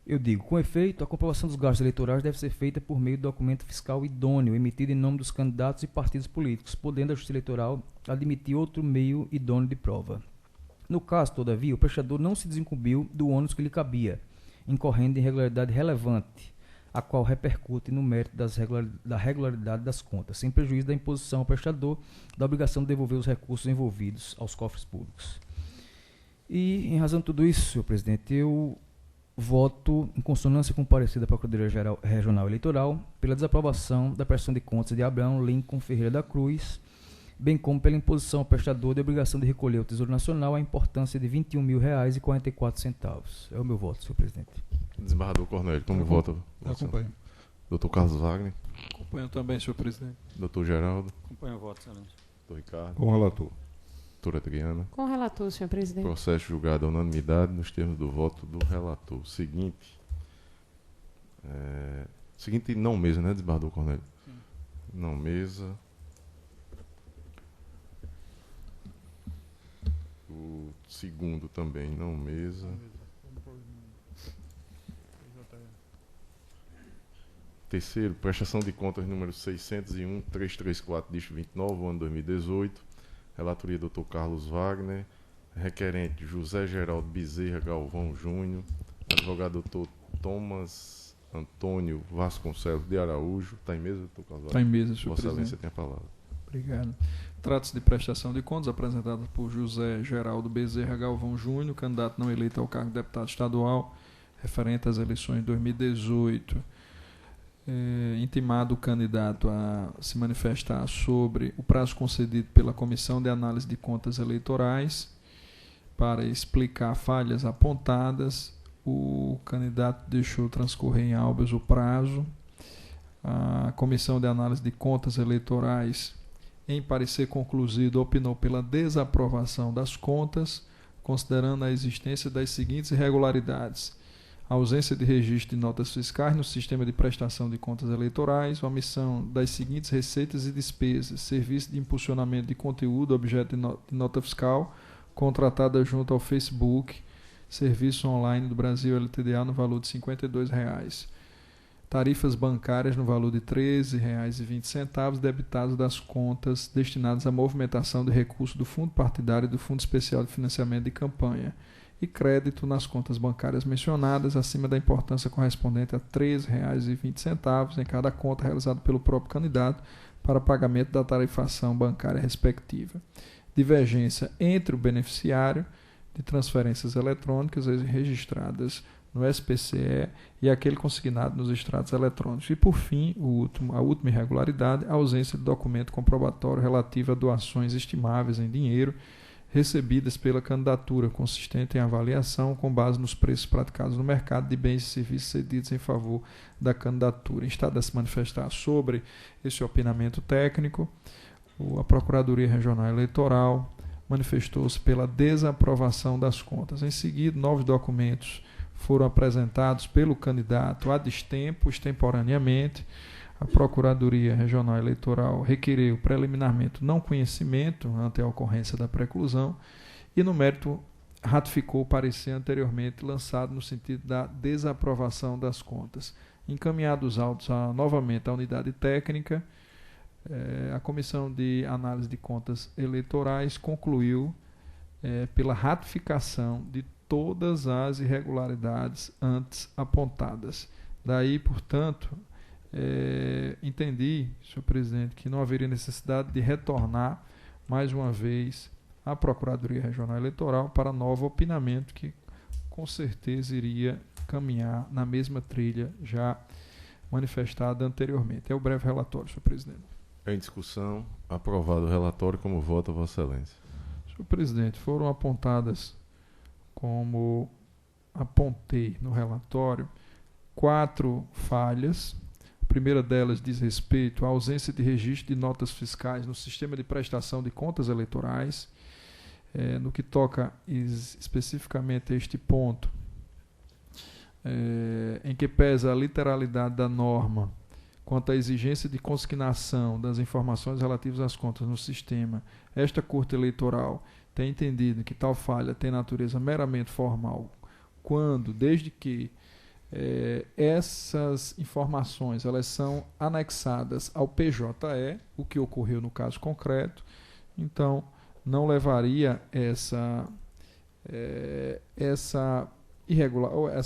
Eu digo, com efeito, a comprovação dos gastos eleitorais deve ser feita por meio de documento fiscal idôneo, emitido em nome dos candidatos e partidos políticos, podendo a Justiça Eleitoral admitir outro meio idôneo de prova. No caso, todavia, o prestador não se desincumbiu do ônus que lhe cabia, incorrendo em irregularidade relevante, a qual repercute no mérito da regularidade das contas, sem prejuízo da imposição ao prestador da obrigação de devolver os recursos envolvidos aos cofres públicos. E, em razão de tudo isso, senhor presidente, eu voto em consonância com o parecer da Procuradoria Regional Eleitoral pela desaprovação da prestação de contas de Abraão Lincoln Ferreira da Cruz, bem como pela imposição ao prestador de obrigação de recolher ao Tesouro Nacional a importância de R$ 21.044. É o meu voto, senhor presidente. Desembargador Cornélio, como vota? Acompanho. Dr. Carlos Wagner. Acompanho também, senhor presidente. Dr. Geraldo. Acompanho o voto, excelência. Dr. Ricardo. Com o relator. Doutora Adriana. Com o relator, senhor presidente. Processo julgado à unanimidade nos termos do voto do relator. Seguinte não mesa, né, desembargador Cornélio? Sim. Não mesa. O segundo também não mesa. Terceiro, prestação de contas número 601.334, dígito 29, ano 2018. Relatoria Dr. Carlos Wagner. Requerente José Geraldo Bezerra Galvão Júnior. Advogado Dr. Thomas Antônio Vasconcelos de Araújo. Está em mesa, Dr. Carlos Wagner? Está em mesa, senhor Vossa presidente. Excelência tem a palavra. Obrigado. Trata-se de prestação de contas apresentada por José Geraldo Bezerra Galvão Júnior, candidato não eleito ao cargo de deputado estadual, referente às eleições de 2018. Intimado o candidato a se manifestar sobre o prazo concedido pela Comissão de Análise de Contas Eleitorais para explicar falhas apontadas. O candidato deixou transcorrer em habeas o prazo. A Comissão de Análise de Contas Eleitorais, em parecer concluído, opinou pela desaprovação das contas, considerando a existência das seguintes irregularidades: a ausência de registro de notas fiscais no sistema de prestação de contas eleitorais, a omissão das seguintes receitas e despesas: serviço de impulsionamento de conteúdo, objeto de nota fiscal, contratada junto ao Facebook, serviço online do Brasil LTDA no valor de R$ 52,00. Tarifas bancárias no valor de R$ 13,20 debitados das contas destinadas à movimentação de recursos do Fundo Partidário e do Fundo Especial de Financiamento de Campanha, e crédito nas contas bancárias mencionadas, acima da importância correspondente a R$ 13,20 em cada conta, realizado pelo próprio candidato para pagamento da tarifação bancária respectiva. Divergência entre o beneficiário de transferências eletrônicas registradas no SPCE e aquele consignado nos extratos eletrônicos. E, por fim, a última irregularidade, a ausência de documento comprobatório relativo a doações estimáveis em dinheiro recebidas pela candidatura, consistente em avaliação com base nos preços praticados no mercado de bens e serviços cedidos em favor da candidatura. Em estado a se manifestar sobre esse opinamento técnico, a Procuradoria Regional Eleitoral manifestou-se pela desaprovação das contas. Em seguida, novos documentos foram apresentados pelo candidato a destempo, extemporaneamente. A Procuradoria Regional Eleitoral requereu preliminarmente não conhecimento ante a ocorrência da preclusão e, no mérito, ratificou o parecer anteriormente lançado no sentido da desaprovação das contas. Encaminhados os autos novamente à unidade técnica, a Comissão de Análise de Contas Eleitorais concluiu pela ratificação de todas as irregularidades antes apontadas. Daí, portanto, entendi, senhor presidente, que não haveria necessidade de retornar mais uma vez à Procuradoria Regional Eleitoral para novo opinamento, que com certeza iria caminhar na mesma trilha já manifestada anteriormente. É o breve relatório, senhor presidente. Em discussão, aprovado o relatório. Como vota, Vossa Excelência? Senhor presidente, foram apontadas, como apontei no relatório, 4 falhas. A primeira delas diz respeito à ausência de registro de notas fiscais no sistema de prestação de contas eleitorais. No que toca especificamente a este ponto, em que pesa a literalidade da norma quanto à exigência de consignação das informações relativas às contas no sistema, esta Corte Eleitoral tem entendido que tal falha tem natureza meramente formal, desde que essas informações elas são anexadas ao PJE, o que ocorreu no caso concreto. Então, não levaria essa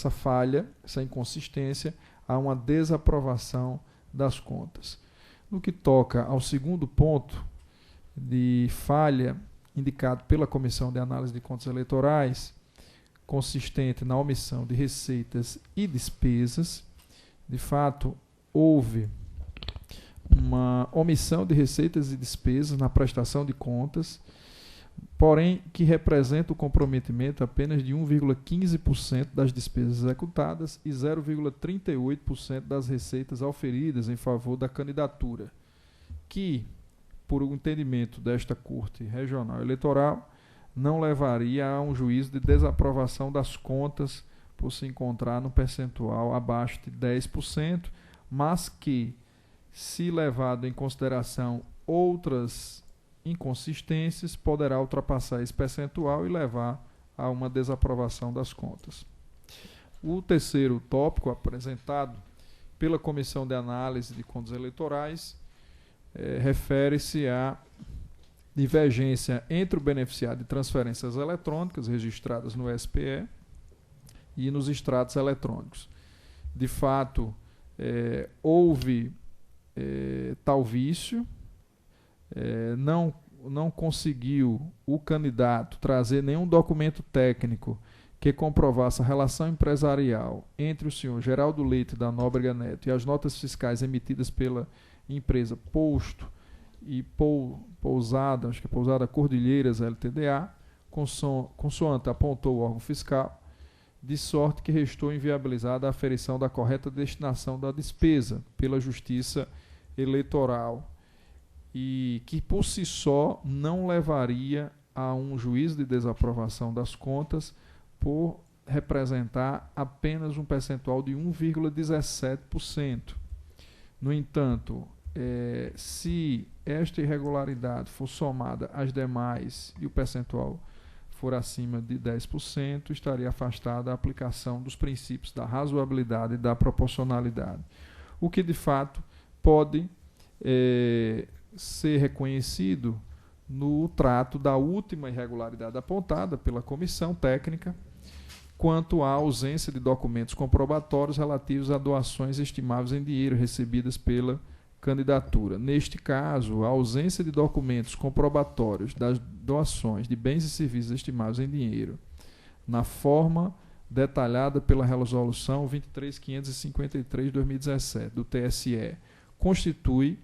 falha, essa inconsistência, a uma desaprovação das contas. No que toca ao segundo ponto de falha indicado pela Comissão de Análise de Contas Eleitorais, consistente na omissão de receitas e despesas, de fato, houve uma omissão de receitas e despesas na prestação de contas, porém que representa o comprometimento apenas de 1,15% das despesas executadas e 0,38% das receitas auferidas em favor da candidatura, que, por um entendimento desta Corte Regional Eleitoral, não levaria a um juízo de desaprovação das contas por se encontrar no percentual abaixo de 10%, mas que, se levado em consideração outras inconsistências, poderá ultrapassar esse percentual e levar a uma desaprovação das contas. O terceiro tópico apresentado pela Comissão de Análise de Contas Eleitorais refere-se à divergência entre o beneficiário de transferências eletrônicas registradas no SPE e nos extratos eletrônicos. De fato, houve tal vício. Não conseguiu o candidato trazer nenhum documento técnico que comprovasse a relação empresarial entre o senhor Geraldo Leite da Nóbrega Neto e as notas fiscais emitidas pela empresa Posto e Pousada, acho que é Pousada Cordilheiras LTDA, consoante apontou o órgão fiscal, de sorte que restou inviabilizada a aferição da correta destinação da despesa pela Justiça Eleitoral, e que por si só não levaria a um juízo de desaprovação das contas por representar apenas um percentual de 1,17%. No entanto, se esta irregularidade for somada às demais e o percentual for acima de 10%, estaria afastada a aplicação dos princípios da razoabilidade e da proporcionalidade, o que de fato pode ser reconhecido no trato da última irregularidade apontada pela comissão técnica quanto à ausência de documentos comprobatórios relativos a doações estimáveis em dinheiro recebidas pela candidatura. Neste caso, a ausência de documentos comprobatórios das doações de bens e serviços estimáveis em dinheiro na forma detalhada pela Resolução 23.553 de 2017 do TSE, constitui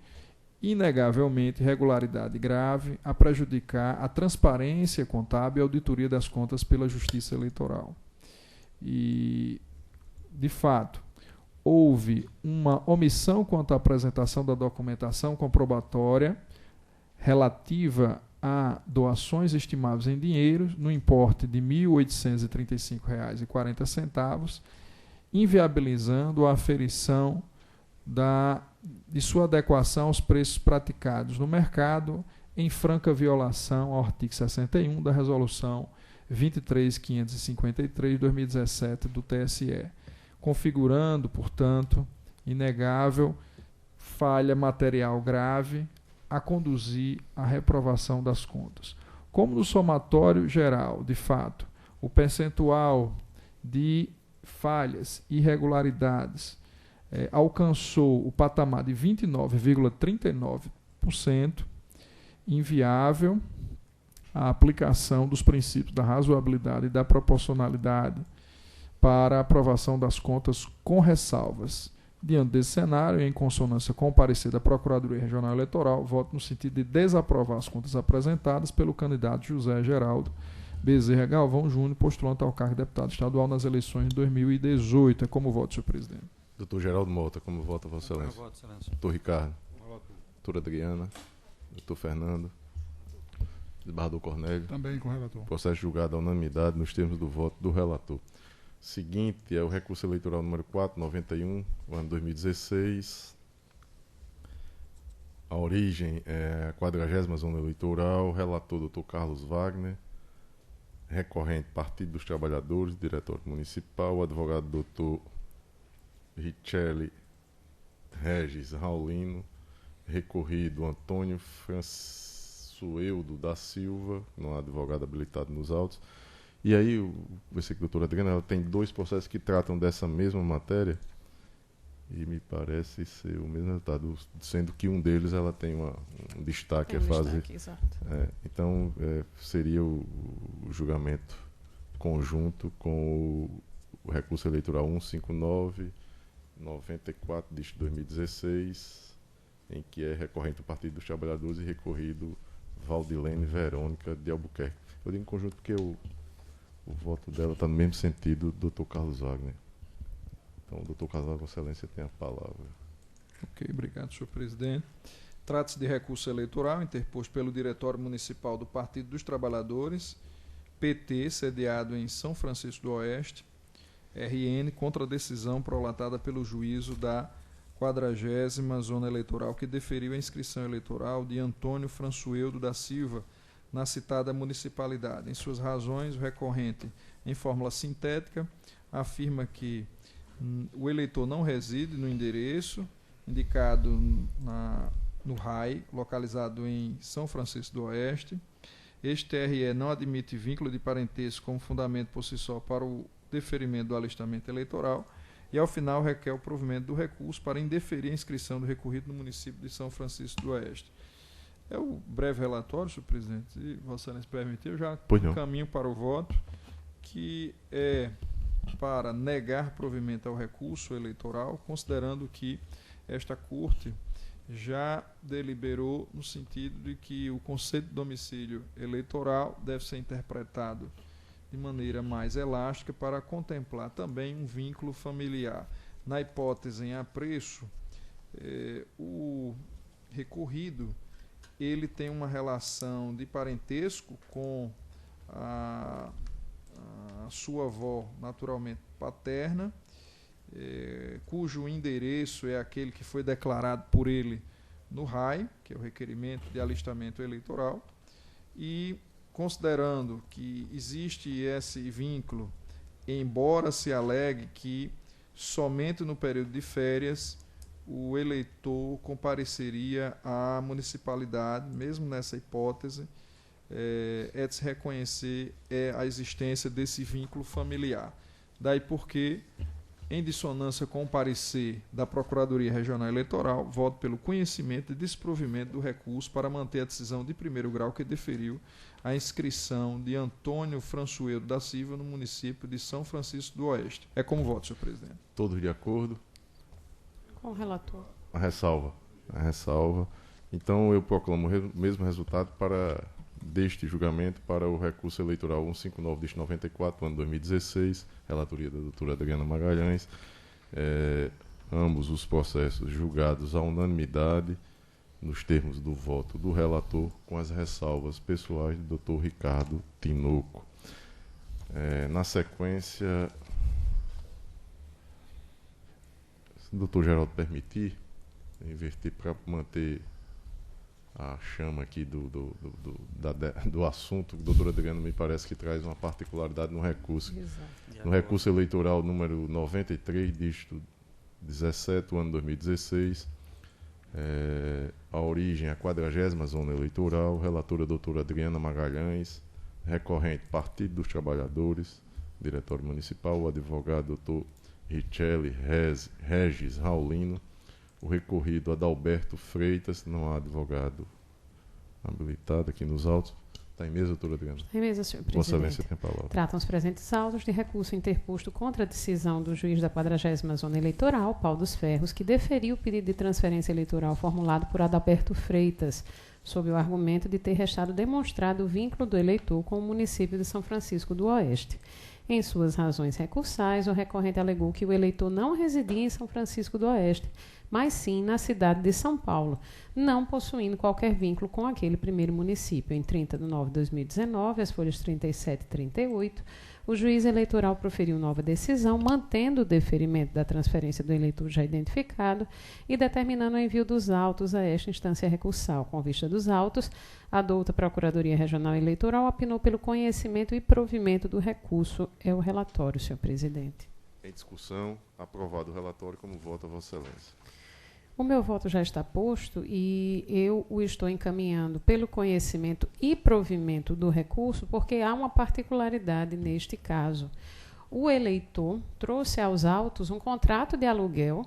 inegavelmente irregularidade grave a prejudicar a transparência contábil e a auditoria das contas pela Justiça Eleitoral. E, de fato, houve uma omissão quanto à apresentação da documentação comprobatória relativa a doações estimáveis em dinheiro no importe de R$ 1.835,40, inviabilizando a aferição de sua adequação aos preços praticados no mercado, em franca violação ao artigo 61 da Resolução 23.553 de 2017 do TSE, configurando, portanto, inegável falha material grave a conduzir à reprovação das contas. Como no somatório geral, de fato, o percentual de falhas e irregularidades alcançou o patamar de 29,39%, inviável a aplicação dos princípios da razoabilidade e da proporcionalidade para a aprovação das contas com ressalvas. Diante desse cenário, em consonância com o parecer da Procuradoria Regional Eleitoral, voto no sentido de desaprovar as contas apresentadas pelo candidato José Geraldo Bezerra Galvão Júnior, postulante ao cargo de deputado estadual nas eleições de 2018. É como voto, senhor presidente. Doutor Geraldo Mota, como vota, Vossa Excelência? Voto, excelência. Doutor Ricardo. Doutora Adriana. Doutor Fernando. Desembargador Cornélio. Também com o relator. Processo julgado à unanimidade nos termos do voto do relator. Seguinte é o recurso eleitoral número 491, o ano 2016. A origem é a 40ª zona eleitoral, relator Dr. Carlos Wagner, recorrente Partido dos Trabalhadores, diretor municipal, advogado Dr. Richelle Regis Raulino, recorrido Antônio Fransueldo da Silva, não há advogado habilitado nos autos. E aí, eu pensei que a doutora Adriana, ela tem 2 processos que tratam dessa mesma matéria, e me parece ser o mesmo resultado, sendo que um deles ela tem um destaque a fazer. Então, seria o julgamento conjunto com o recurso eleitoral 159/94 de 2016, em que é recorrente o Partido dos Trabalhadores e recorrido Valdilene Verônica de Albuquerque. Eu digo em conjunto porque o voto dela está no mesmo sentido do Dr. Carlos Wagner. Então, o Dr. Carlos Wagner, Vossa Excelência, tem a palavra. Ok, obrigado, senhor presidente. Trata-se de recurso eleitoral interposto pelo Diretório Municipal do Partido dos Trabalhadores, PT, sediado em São Francisco do Oeste, RN, contra a decisão prolatada pelo juízo da 40ª Zona Eleitoral, que deferiu a inscrição eleitoral de Antônio Fransueldo da Silva na citada municipalidade. Em suas razões, o recorrente, em fórmula sintética, afirma que o eleitor não reside no endereço indicado no RAI, localizado em São Francisco do Oeste. Este TRE não admite vínculo de parentesco como fundamento por si só para o deferimento do alistamento eleitoral e, ao final, requer o provimento do recurso para indeferir a inscrição do recorrido no município de São Francisco do Oeste. É o breve relatório, senhor presidente, se Vossa Excelência permitir, eu já caminho para o voto, que é para negar provimento ao recurso eleitoral, considerando que esta Corte já deliberou no sentido de que o conceito de domicílio eleitoral deve ser interpretado de maneira mais elástica para contemplar também um vínculo familiar. Na hipótese em apreço, o recorrido ele tem uma relação de parentesco com a sua avó naturalmente paterna, cujo endereço é aquele que foi declarado por ele no RAI, que é o requerimento de alistamento eleitoral, e considerando que existe esse vínculo, embora se alegue que somente no período de férias o eleitor compareceria à municipalidade, mesmo nessa hipótese, é de se reconhecer a existência desse vínculo familiar. Daí porque em dissonância com o parecer da Procuradoria Regional Eleitoral, voto pelo conhecimento e desprovimento do recurso para manter a decisão de primeiro grau que deferiu a inscrição de Antônio Françoeiro da Silva no município de São Francisco do Oeste. É como voto, senhor presidente. Todos de acordo? Com o relator. A ressalva. Então, eu proclamo o mesmo resultado deste julgamento para o recurso eleitoral 159/94, ano 2016, relatoria da doutora Adriana Magalhães. Ambos os processos julgados à unanimidade, nos termos do voto do relator, com as ressalvas pessoais do doutor Ricardo Tinoco. Na sequência, se o doutor Geraldo permitir, inverter para manter a chama aqui do assunto, a doutora Adriana me parece que traz uma particularidade no recurso. Exato. No recurso eleitoral número 93, dígito 17, ano 2016, a origem, a 40ª zona eleitoral, relatora a doutora Adriana Magalhães, recorrente Partido dos Trabalhadores, Diretório Municipal, o advogado doutor Richelle Regis Raulino, o recorrido Adalberto Freitas, não há advogado habilitado aqui nos autos. Está em mesa, doutora Adriana? Está em mesa, senhor presidente. Vossa Excelência tem a palavra. Tratam os presentes autos de recurso interposto contra a decisão do juiz da 40ª Zona Eleitoral, Paulo dos Ferros, que deferiu o pedido de transferência eleitoral formulado por Adalberto Freitas, sob o argumento de ter restado demonstrado o vínculo do eleitor com o município de São Francisco do Oeste. Em suas razões recursais, o recorrente alegou que o eleitor não residia em São Francisco do Oeste, mas sim na cidade de São Paulo, não possuindo qualquer vínculo com aquele primeiro município. Em 30 de nove de 2019, as folhas 37 e 38, o juiz eleitoral proferiu nova decisão, mantendo o deferimento da transferência do eleitor já identificado e determinando o envio dos autos a esta instância recursal. Com vista dos autos, a douta Procuradoria Regional Eleitoral apinou pelo conhecimento e provimento do recurso. É o relatório, senhor presidente. Em discussão, aprovado o relatório, como vota Vossa Excelência? O meu voto já está posto e eu o estou encaminhando pelo conhecimento e provimento do recurso, porque há uma particularidade neste caso. O eleitor trouxe aos autos um contrato de aluguel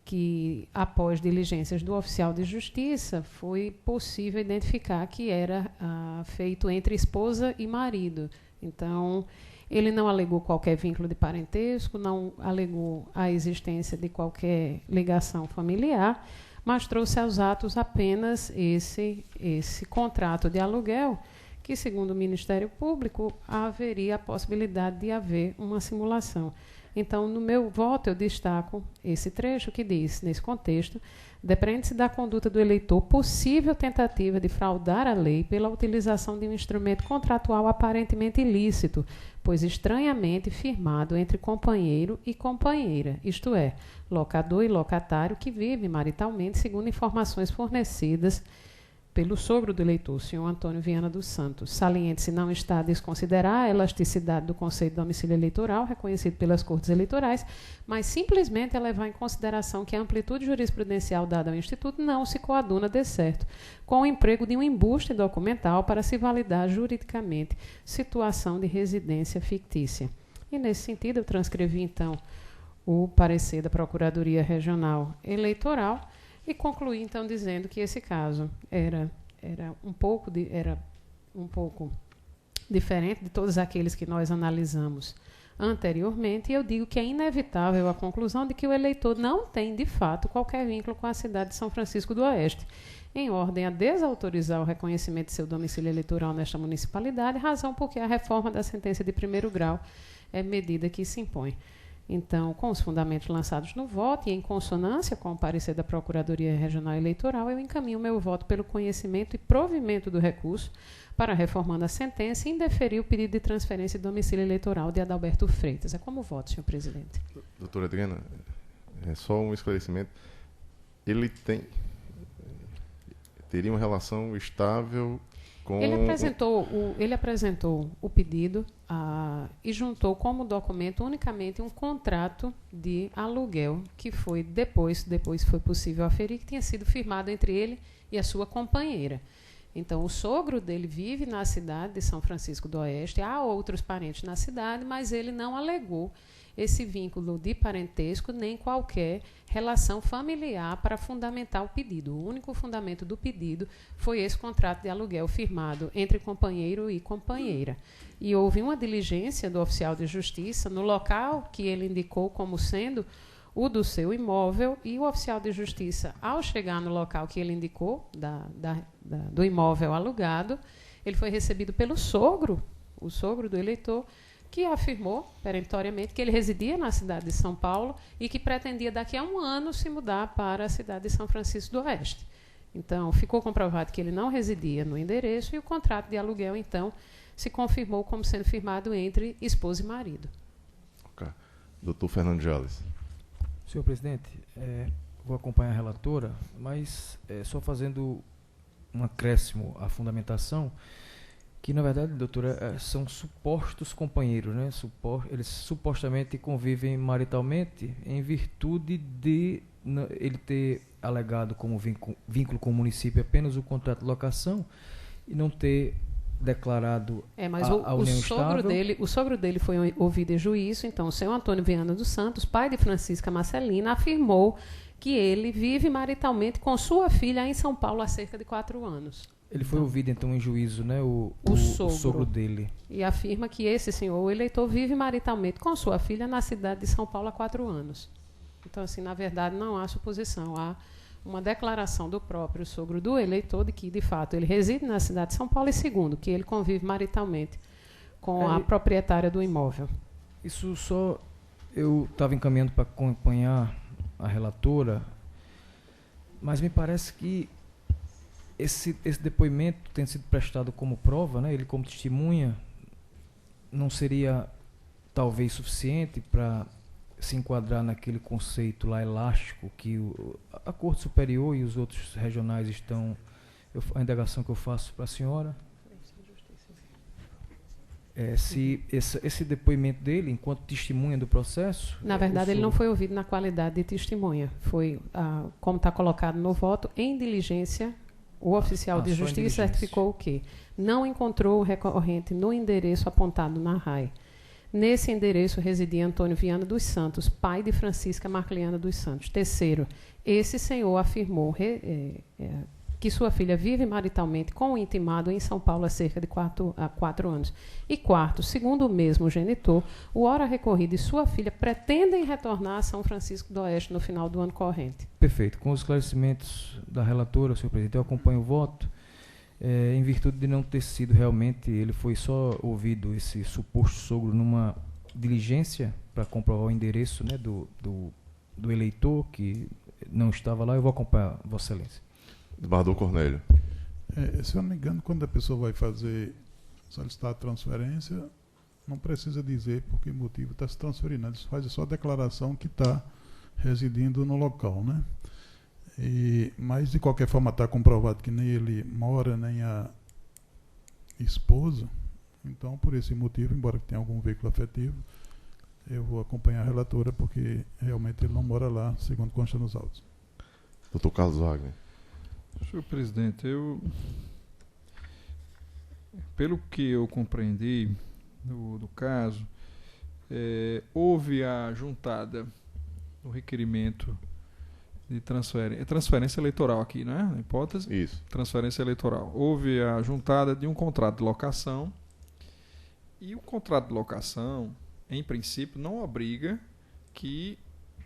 que, após diligências do oficial de justiça, foi possível identificar que era feito entre esposa e marido. Então, ele não alegou qualquer vínculo de parentesco, não alegou a existência de qualquer ligação familiar, mas trouxe aos atos apenas esse contrato de aluguel, que, segundo o Ministério Público, haveria a possibilidade de haver uma simulação. Então, no meu voto, eu destaco esse trecho que diz, nesse contexto, depreende-se da conduta do eleitor possível tentativa de fraudar a lei pela utilização de um instrumento contratual aparentemente ilícito, pois estranhamente firmado entre companheiro e companheira, isto é, locador e locatário que vive maritalmente, segundo informações fornecidas pelo sogro do eleitor, o senhor Antônio Viana dos Santos. Saliente-se não está a desconsiderar a elasticidade do conceito de domicílio eleitoral, reconhecido pelas Cortes Eleitorais, mas simplesmente a levar em consideração que a amplitude jurisprudencial dada ao Instituto não se coaduna de certo com o emprego de um embuste documental para se validar juridicamente situação de residência fictícia. E, nesse sentido, eu transcrevi, então, o parecer da Procuradoria Regional Eleitoral, e concluí, então, dizendo que esse caso era um pouco diferente de todos aqueles que nós analisamos anteriormente, e eu digo que é inevitável a conclusão de que o eleitor não tem, de fato, qualquer vínculo com a cidade de São Francisco do Oeste, em ordem a desautorizar o reconhecimento de seu domicílio eleitoral nesta municipalidade, razão porque a reforma da sentença de primeiro grau é medida que se impõe. Então, com os fundamentos lançados no voto e em consonância com o parecer da Procuradoria Regional Eleitoral, eu encaminho meu voto pelo conhecimento e provimento do recurso para reformando a sentença e indeferir o pedido de transferência de domicílio eleitoral de Adalberto Freitas. É como voto, senhor presidente. Doutora Adriana, é só um esclarecimento. Ele teria uma relação estável com... Ele apresentou o pedido e juntou como documento unicamente um contrato de aluguel que foi depois foi possível aferir que tinha sido firmado entre ele e a sua companheira. Então, o sogro dele vive na cidade de São Francisco do Oeste, há outros parentes na cidade, mas ele não alegou esse vínculo de parentesco nem qualquer relação familiar para fundamentar o pedido. O único fundamento do pedido foi esse contrato de aluguel firmado entre companheiro e companheira. E houve uma diligência do oficial de justiça no local que ele indicou como sendo o do seu imóvel, e o oficial de justiça, ao chegar no local que ele indicou, do imóvel alugado, ele foi recebido pelo sogro, o sogro do eleitor, que afirmou perentoriamente que ele residia na cidade de São Paulo e que pretendia daqui a um ano se mudar para a cidade de São Francisco do Oeste. Então, ficou comprovado que ele não residia no endereço e o contrato de aluguel, então, se confirmou como sendo firmado entre esposa e marido. Ok. Doutor Fernando Jales. Senhor presidente, vou acompanhar a relatora, mas só fazendo um acréscimo à fundamentação, que, na verdade, doutora, são supostos companheiros, né? Eles supostamente convivem maritalmente em virtude de ele ter alegado como vínculo com o município apenas o contrato de locação e não ter declarado mas a união estável. O sogro dele foi ouvido em juízo, então o senhor Antônio Viana dos Santos, pai de Francisca Marcelina, afirmou que ele vive maritalmente com sua filha em São Paulo há cerca de 4 anos. Ele foi ouvido, então, em juízo, né, o sogro dele. E afirma que esse senhor, o eleitor, vive maritalmente com sua filha na cidade de São Paulo há 4 anos. Então, assim, na verdade, não há suposição. Há uma declaração do próprio sogro do eleitor de que, de fato, ele reside na cidade de São Paulo e, segundo, que ele convive maritalmente com a proprietária do imóvel. Isso só... Eu estava encaminhando para acompanhar a relatora, mas me parece que esse depoimento tendo sido prestado como prova, né, ele como testemunha, não seria talvez suficiente para se enquadrar naquele conceito lá elástico que a Corte Superior e os outros regionais estão... a indagação que eu faço para a senhora, se esse depoimento dele, enquanto testemunha do processo... Na verdade, ele não foi ouvido na qualidade de testemunha. Foi, como está colocado no voto, em diligência, o oficial de justiça certificou o quê? Não encontrou o recorrente no endereço apontado na RAI. Nesse endereço residia Antônio Viana dos Santos, pai de Francisca Marceliana dos Santos. Terceiro, esse senhor afirmou que sua filha vive maritalmente com o intimado em São Paulo há cerca de 4 anos. E quarto, segundo o mesmo genitor, o hora recorrido e sua filha pretendem retornar a São Francisco do Oeste no final do ano corrente. Perfeito. Com os esclarecimentos da relatora, senhor presidente, eu acompanho o voto. Em virtude de não ter sido realmente, ele foi só ouvido, esse suposto sogro, numa diligência para comprovar o endereço, né, do eleitor, que não estava lá. Eu vou acompanhar, Vossa Excelência. Desembargador Cornélio. Se eu não me engano, quando a pessoa vai solicitar a transferência, não precisa dizer por que motivo está se transferindo. Ele faz só a declaração que está residindo no local, né? Mas, de qualquer forma, está comprovado que nem ele mora, nem a esposa. Então, por esse motivo, embora tenha algum veículo afetivo, eu vou acompanhar a relatora, porque realmente ele não mora lá, segundo consta nos autos. Doutor Carlos Wagner. Senhor presidente, pelo que eu compreendi do caso, houve a juntada no requerimento de transferência eleitoral aqui, não é? Na hipótese? Isso. Transferência eleitoral. Houve a juntada de um contrato de locação, e o contrato de locação, em princípio, não obriga que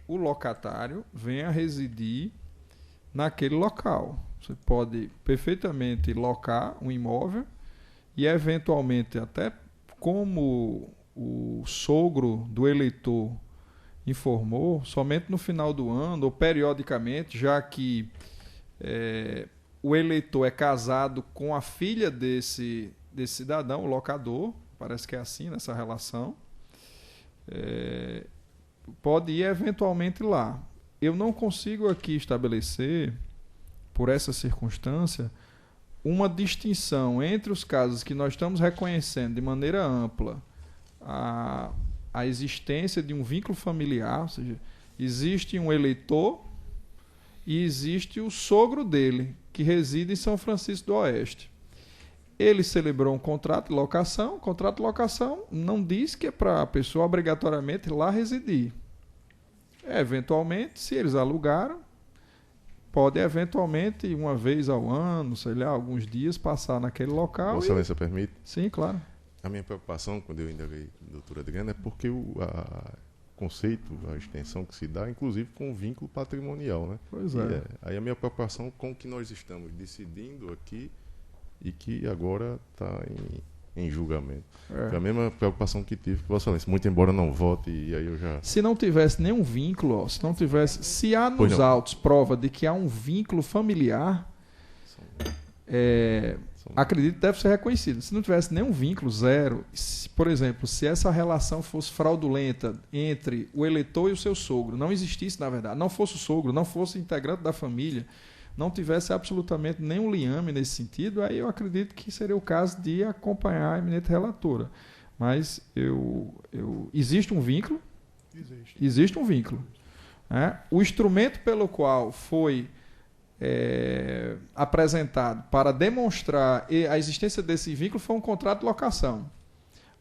o locatário venha residir naquele local. Você pode perfeitamente locar um imóvel e, eventualmente, até como o sogro do eleitor informou, somente no final do ano ou periodicamente, já que o eleitor é casado com a filha desse cidadão, o locador, parece que é assim nessa relação, pode ir eventualmente lá. Eu não consigo aqui estabelecer, por essa circunstância, uma distinção entre os casos que nós estamos reconhecendo de maneira ampla a existência de um vínculo familiar, ou seja, existe um eleitor e existe o sogro dele, que reside em São Francisco do Oeste. Ele celebrou um contrato de locação. O contrato de locação não diz que é para a pessoa obrigatoriamente lá residir. Eventualmente, se eles alugaram, pode eventualmente, uma vez ao ano, sei lá, alguns dias, passar naquele local. Vossa Excelência permite? Sim, claro. A minha preocupação, quando eu indaguei a doutora Adriana, é porque o conceito, a extensão que se dá, inclusive com o vínculo patrimonial, né? Pois é. Aí a minha preocupação com o que nós estamos decidindo aqui e que agora está em julgamento. Foi a mesma preocupação que tive com Vossa Excelência, muito embora não vote, e aí eu já... Se não tivesse nenhum vínculo, se há nos autos prova de que há um vínculo familiar, acredito que deve ser reconhecido. Se não tivesse nenhum vínculo, zero, por exemplo, se essa relação fosse fraudulenta entre o eleitor e o seu sogro, não existisse, na verdade, não fosse o sogro, não fosse integrante da família, não tivesse absolutamente nenhum liame nesse sentido, aí eu acredito que seria o caso de acompanhar a eminente relatora. Mas existe um vínculo? Existe um vínculo. O instrumento pelo qual foi apresentado para demonstrar a existência desse vínculo foi um contrato de locação.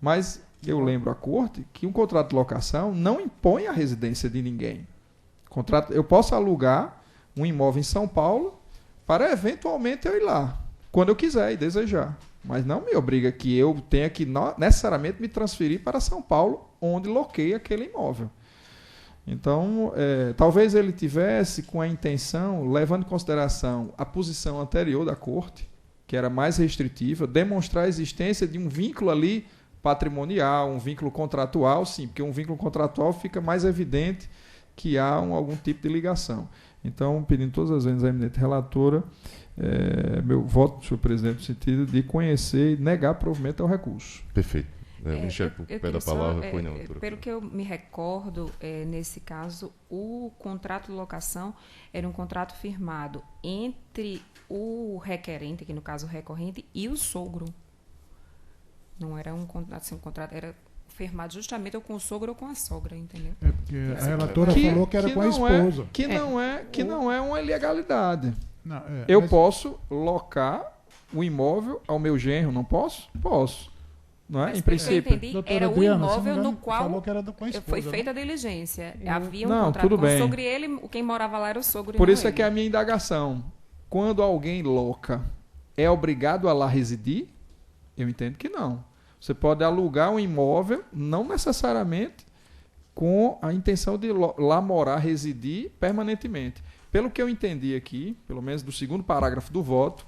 Mas eu lembro à corte que um contrato de locação não impõe a residência de ninguém. Eu posso alugar um imóvel em São Paulo para eventualmente eu ir lá, quando eu quiser e desejar. Mas não me obriga que eu tenha que necessariamente me transferir para São Paulo, onde loquei aquele imóvel. Então, talvez ele tivesse com a intenção, levando em consideração a posição anterior da corte, que era mais restritiva, demonstrar a existência de um vínculo ali patrimonial, um vínculo contratual, sim, porque um vínculo contratual fica mais evidente que há algum tipo de ligação. Então, pedindo todas as vezes à eminente relatora, meu voto, senhor presidente, no sentido de conhecer e negar provimento ao recurso. Perfeito. Michel, por pé da palavra, foi não, doutora. Pelo que eu me recordo, nesse caso, o contrato de locação era um contrato firmado entre o requerente, que no caso o recorrente, e o sogro. Não era um contrato, assim, um contrato era firmado justamente ou com o sogro ou com a sogra, entendeu? Porque a relatora falou que era com a esposa. Que não é uma ilegalidade. Eu posso locar o imóvel ao meu genro, não posso? Posso. Não é? Mas em princípio. Eu entendi, era o imóvel no qual foi feita a diligência. Havia um contrato com o sogro e ele, quem morava lá era o sogro. Por isso é que é a minha indagação. Quando alguém loca, é obrigado a lá residir? Eu entendo que não. Você pode alugar um imóvel, não necessariamente com a intenção de lá morar, residir permanentemente. Pelo que eu entendi aqui, pelo menos do segundo parágrafo do voto,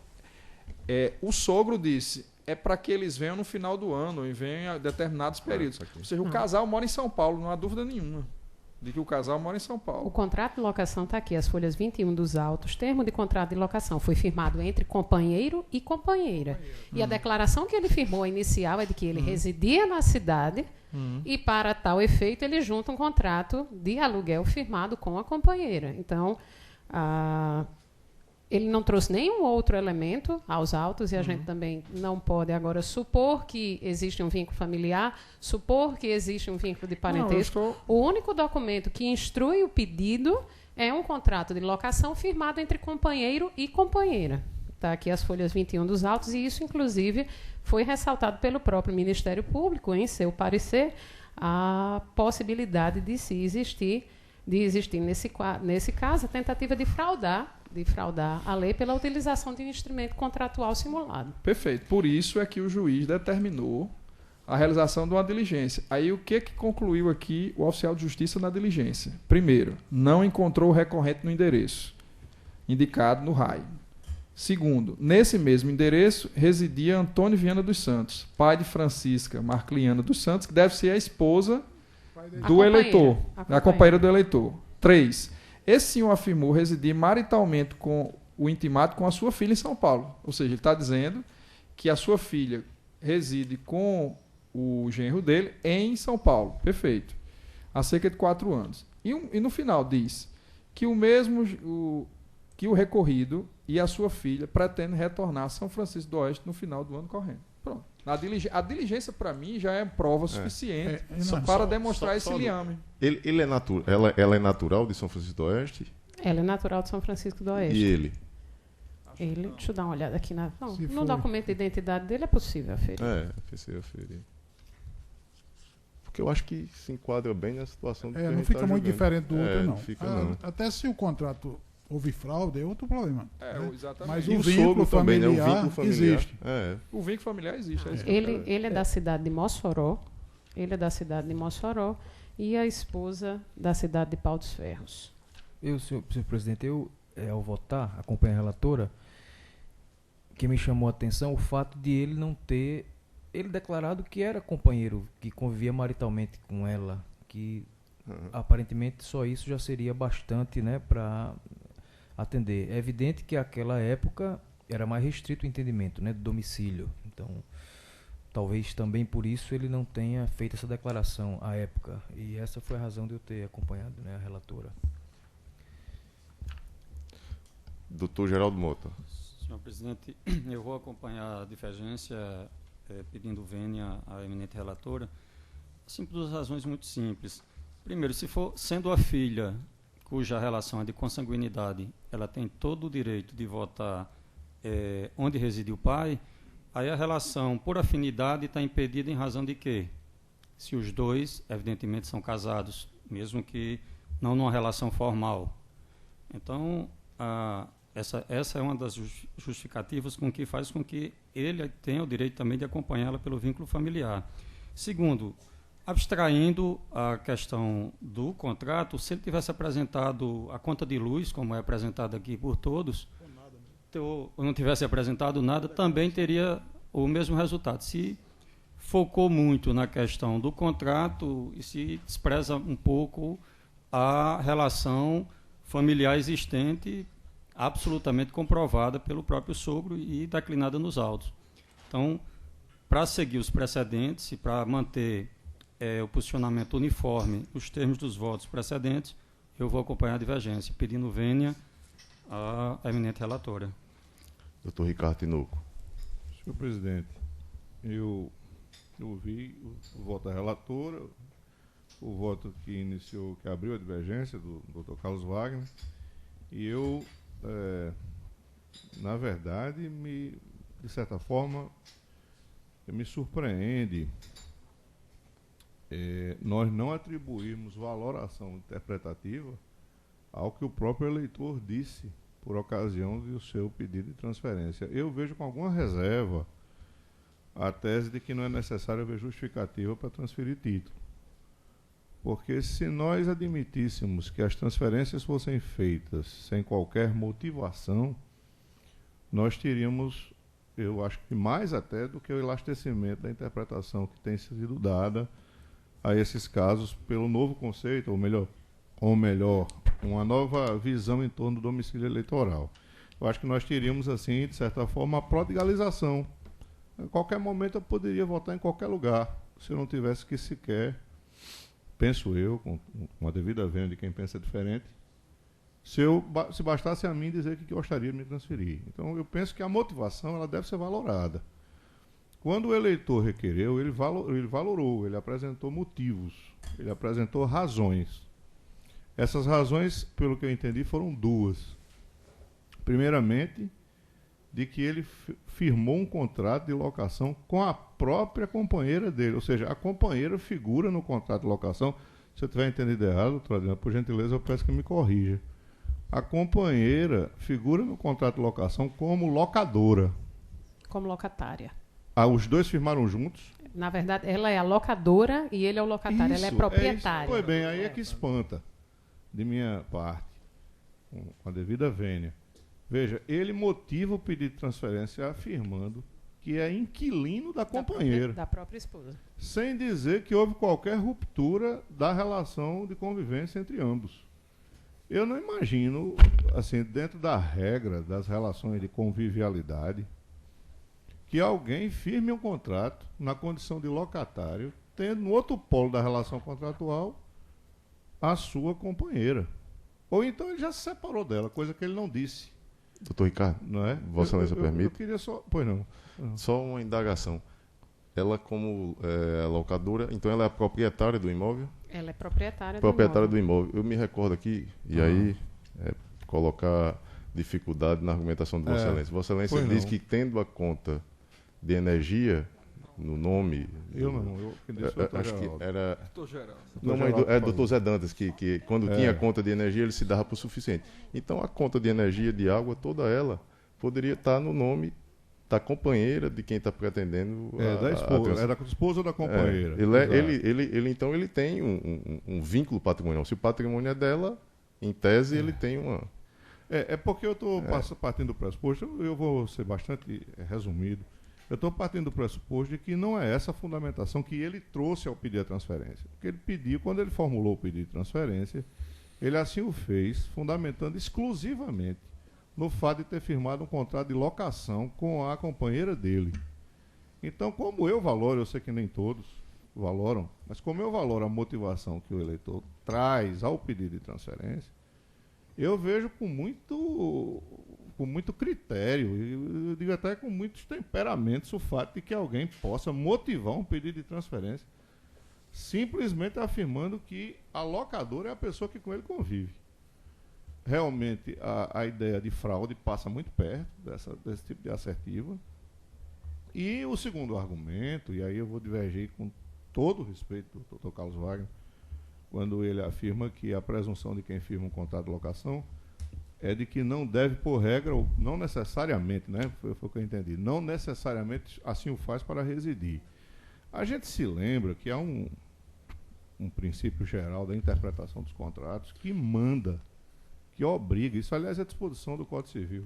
o sogro disse, para que eles venham no final do ano e venham a determinados períodos. Ou seja, o casal mora em São Paulo, não há dúvida nenhuma de que o casal mora em São Paulo. O contrato de locação está aqui, as folhas 21 dos autos. Termo de contrato de locação foi firmado entre companheiro e companheira. E a declaração que ele firmou inicial é de que ele residia na cidade e, para tal efeito, ele junta um contrato de aluguel firmado com a companheira. Então, ele não trouxe nenhum outro elemento aos autos e a gente também não pode agora supor que existe um vínculo familiar, supor que existe um vínculo de parentesco. O único documento que instrui o pedido é um contrato de locação firmado entre companheiro e companheira. Está aqui as folhas 21 dos autos e isso, inclusive, foi ressaltado pelo próprio Ministério Público em seu parecer a possibilidade de existir nesse caso a tentativa de fraudar a lei pela utilização de um instrumento contratual simulado. Perfeito. Por isso é que o juiz determinou a realização de uma diligência. Aí o que concluiu aqui o oficial de justiça na diligência? Primeiro, não encontrou o recorrente no endereço indicado no RAI. Segundo, nesse mesmo endereço residia Antônio Viana dos Santos, pai de Francisca Marcliana dos Santos, que deve ser a esposa do eleitor, a companheira do eleitor. 3. Esse senhor afirmou residir maritalmente com o intimado com a sua filha em São Paulo. Ou seja, ele está dizendo que a sua filha reside com o genro dele em São Paulo. Perfeito. Há cerca de 4 anos. E no final diz que que o recorrido e a sua filha pretendem retornar a São Francisco do Oeste no final do ano corrente. Pronto. A diligência, para mim, já é prova suficiente para demonstrar esse liame. Ela é natural de São Francisco do Oeste? Ela é natural de São Francisco do Oeste. E ele? Deixa eu dar uma olhada aqui no for. documento de identidade dele, é possível aferir. Pensei aferir. Porque eu acho que se enquadra bem na situação do que a Não gente fica tá muito julgando. diferente do outro, não. Não fica, não. Até se o contrato houve fraude, é outro problema. Exatamente. Mas E o o vínculo sogro também, né? O familiar, vínculo familiar existe. O vínculo familiar existe. Ele é da cidade de Mossoró. Ele é da cidade de Mossoró. E a esposa da cidade de Pau dos Ferros. Senhor presidente, ao votar, acompanhar a relatora, que me chamou a atenção o fato de ele não ter ele declarado que era companheiro, que convivia maritalmente com ela, que aparentemente só isso já seria bastante, né, para atender. É evidente que naquela época era mais restrito o entendimento, né, do domicílio. Então, talvez também por isso ele não tenha feito essa declaração à época. E essa foi a razão de eu ter acompanhado, né, a relatora. Doutor Geraldo Mota. Senhor presidente, eu vou acompanhar a divergência pedindo vênia à eminente relatora, assim, por duas razões muito simples. Primeiro, se for sendo a filha cuja relação é de consanguinidade, ela tem todo o direito de votar onde reside o pai, aí a relação por afinidade está impedida em razão de quê? Se os dois, evidentemente, são casados, mesmo que não numa relação formal. Então, essa é uma das justificativas que faz com que ele tenha o direito também de acompanhá-la pelo vínculo familiar. Segundo, abstraindo a questão do contrato, se ele tivesse apresentado a conta de luz, como é apresentada aqui por todos, ou não tivesse apresentado nada, também teria o mesmo resultado. Se focou muito na questão do contrato e se despreza um pouco a relação familiar existente, absolutamente comprovada pelo próprio sogro e declinada nos autos. Então, para seguir os precedentes e para manter o posicionamento uniforme nos termos dos votos precedentes, eu vou acompanhar a divergência, pedindo vênia à eminente relatora. Doutor Ricardo Tinoco. Senhor presidente, eu ouvi o voto da relatora, o voto que abriu a divergência do doutor Carlos Wagner, e eu, na verdade, de certa forma, me surpreende nós não atribuirmos valoração interpretativa ao que o próprio eleitor disse por ocasião do seu pedido de transferência. Eu vejo com alguma reserva a tese de que não é necessário haver justificativa para transferir título. Porque se nós admitíssemos que as transferências fossem feitas sem qualquer motivação, nós teríamos, eu acho que mais até do que o elastecimento da interpretação que tem sido dada a esses casos pelo novo conceito, ou melhor, uma nova visão em torno do domicílio eleitoral. Eu acho que nós teríamos, assim, de certa forma, a prodigalização. A qualquer momento eu poderia votar em qualquer lugar, se eu não tivesse que sequer, penso eu, com uma devida vênia de quem pensa diferente, se bastasse a mim dizer que gostaria de me transferir. Então, eu penso que a motivação ela deve ser valorada. Quando o eleitor requereu, ele valorou, ele apresentou motivos, ele apresentou razões. Essas razões, pelo que eu entendi, foram duas. Primeiramente, de que ele firmou um contrato de locação com a própria companheira dele, ou seja, a companheira figura no contrato de locação. Se eu tiver entendido errado, doutor Adriano, por gentileza, eu peço que me corrija. A companheira figura no contrato de locação como locadora. Como locatária. Os dois firmaram juntos? Na verdade, ela é a locadora e ele é o locatário. Ela é proprietária. Foi bem, aí é que espanta, de minha parte, com a devida vênia. Veja, ele motiva o pedido de transferência afirmando que é inquilino da companheira. Da própria esposa. Sem dizer que houve qualquer ruptura da relação de convivência entre ambos. Eu não imagino, assim, dentro da regra das relações de convivialidade, que alguém firme um contrato na condição de locatário, tendo no outro polo da relação contratual a sua companheira. Ou então ele já se separou dela, coisa que ele não disse. Doutor Ricardo, não é? Vossa Excelência permite? Eu queria só... Pois não. Só uma indagação. Ela, como locadora, então ela é a proprietária do imóvel? Ela é proprietária do imóvel. Eu me recordo aqui, e aí colocar dificuldade na argumentação de Vossa Excelência. Vossa Excelência diz que tendo a conta de energia no nome... Eu acho que era... Doutor Geraldo. Não, mas é doutor Zé Dantas, que quando tinha conta de energia, ele se dava por suficiente. Então, a conta de energia, de água, toda ela, poderia estar no nome da companheira de quem está pretendendo... da esposa, é da esposa ou da companheira. Então, ele tem um vínculo patrimonial. Se o patrimônio é dela, em tese, ele tem uma... É porque eu estou partindo do pressuposto, eu vou ser bastante resumido, eu estou partindo do pressuposto de que não é essa a fundamentação que ele trouxe ao pedir a transferência. O que ele pediu, quando ele formulou o pedido de transferência, ele assim o fez, fundamentando exclusivamente no fato de ter firmado um contrato de locação com a companheira dele. Então, como eu valoro, eu sei que nem todos valoram, mas como eu valoro a motivação que o eleitor traz ao pedido de transferência, eu vejo com muito critério, eu digo até com muitos temperamentos, o fato de que alguém possa motivar um pedido de transferência simplesmente afirmando que a locadora é a pessoa que com ele convive. Realmente, a ideia de fraude passa muito perto desse tipo de assertiva. E o segundo argumento, e aí eu vou divergir com todo o respeito do Dr. Carlos Wagner, quando ele afirma que a presunção de quem firma um contrato de locação é de que não deve, por regra, ou não necessariamente, né, foi o que eu entendi, não necessariamente assim o faz para residir. A gente se lembra que há um princípio geral da interpretação dos contratos que manda, que obriga, isso aliás é a disposição do Código Civil,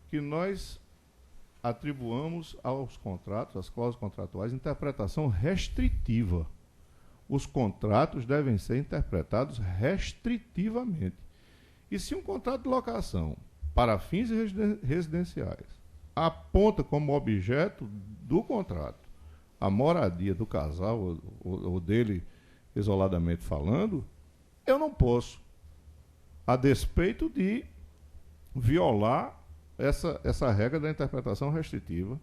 que nós atribuamos aos contratos, às cláusulas contratuais, interpretação restritiva. Os contratos devem ser interpretados restritivamente. E se um contrato de locação para fins residenciais aponta como objeto do contrato a moradia do casal ou dele isoladamente falando, eu não posso, a despeito de violar essa regra da interpretação restritiva,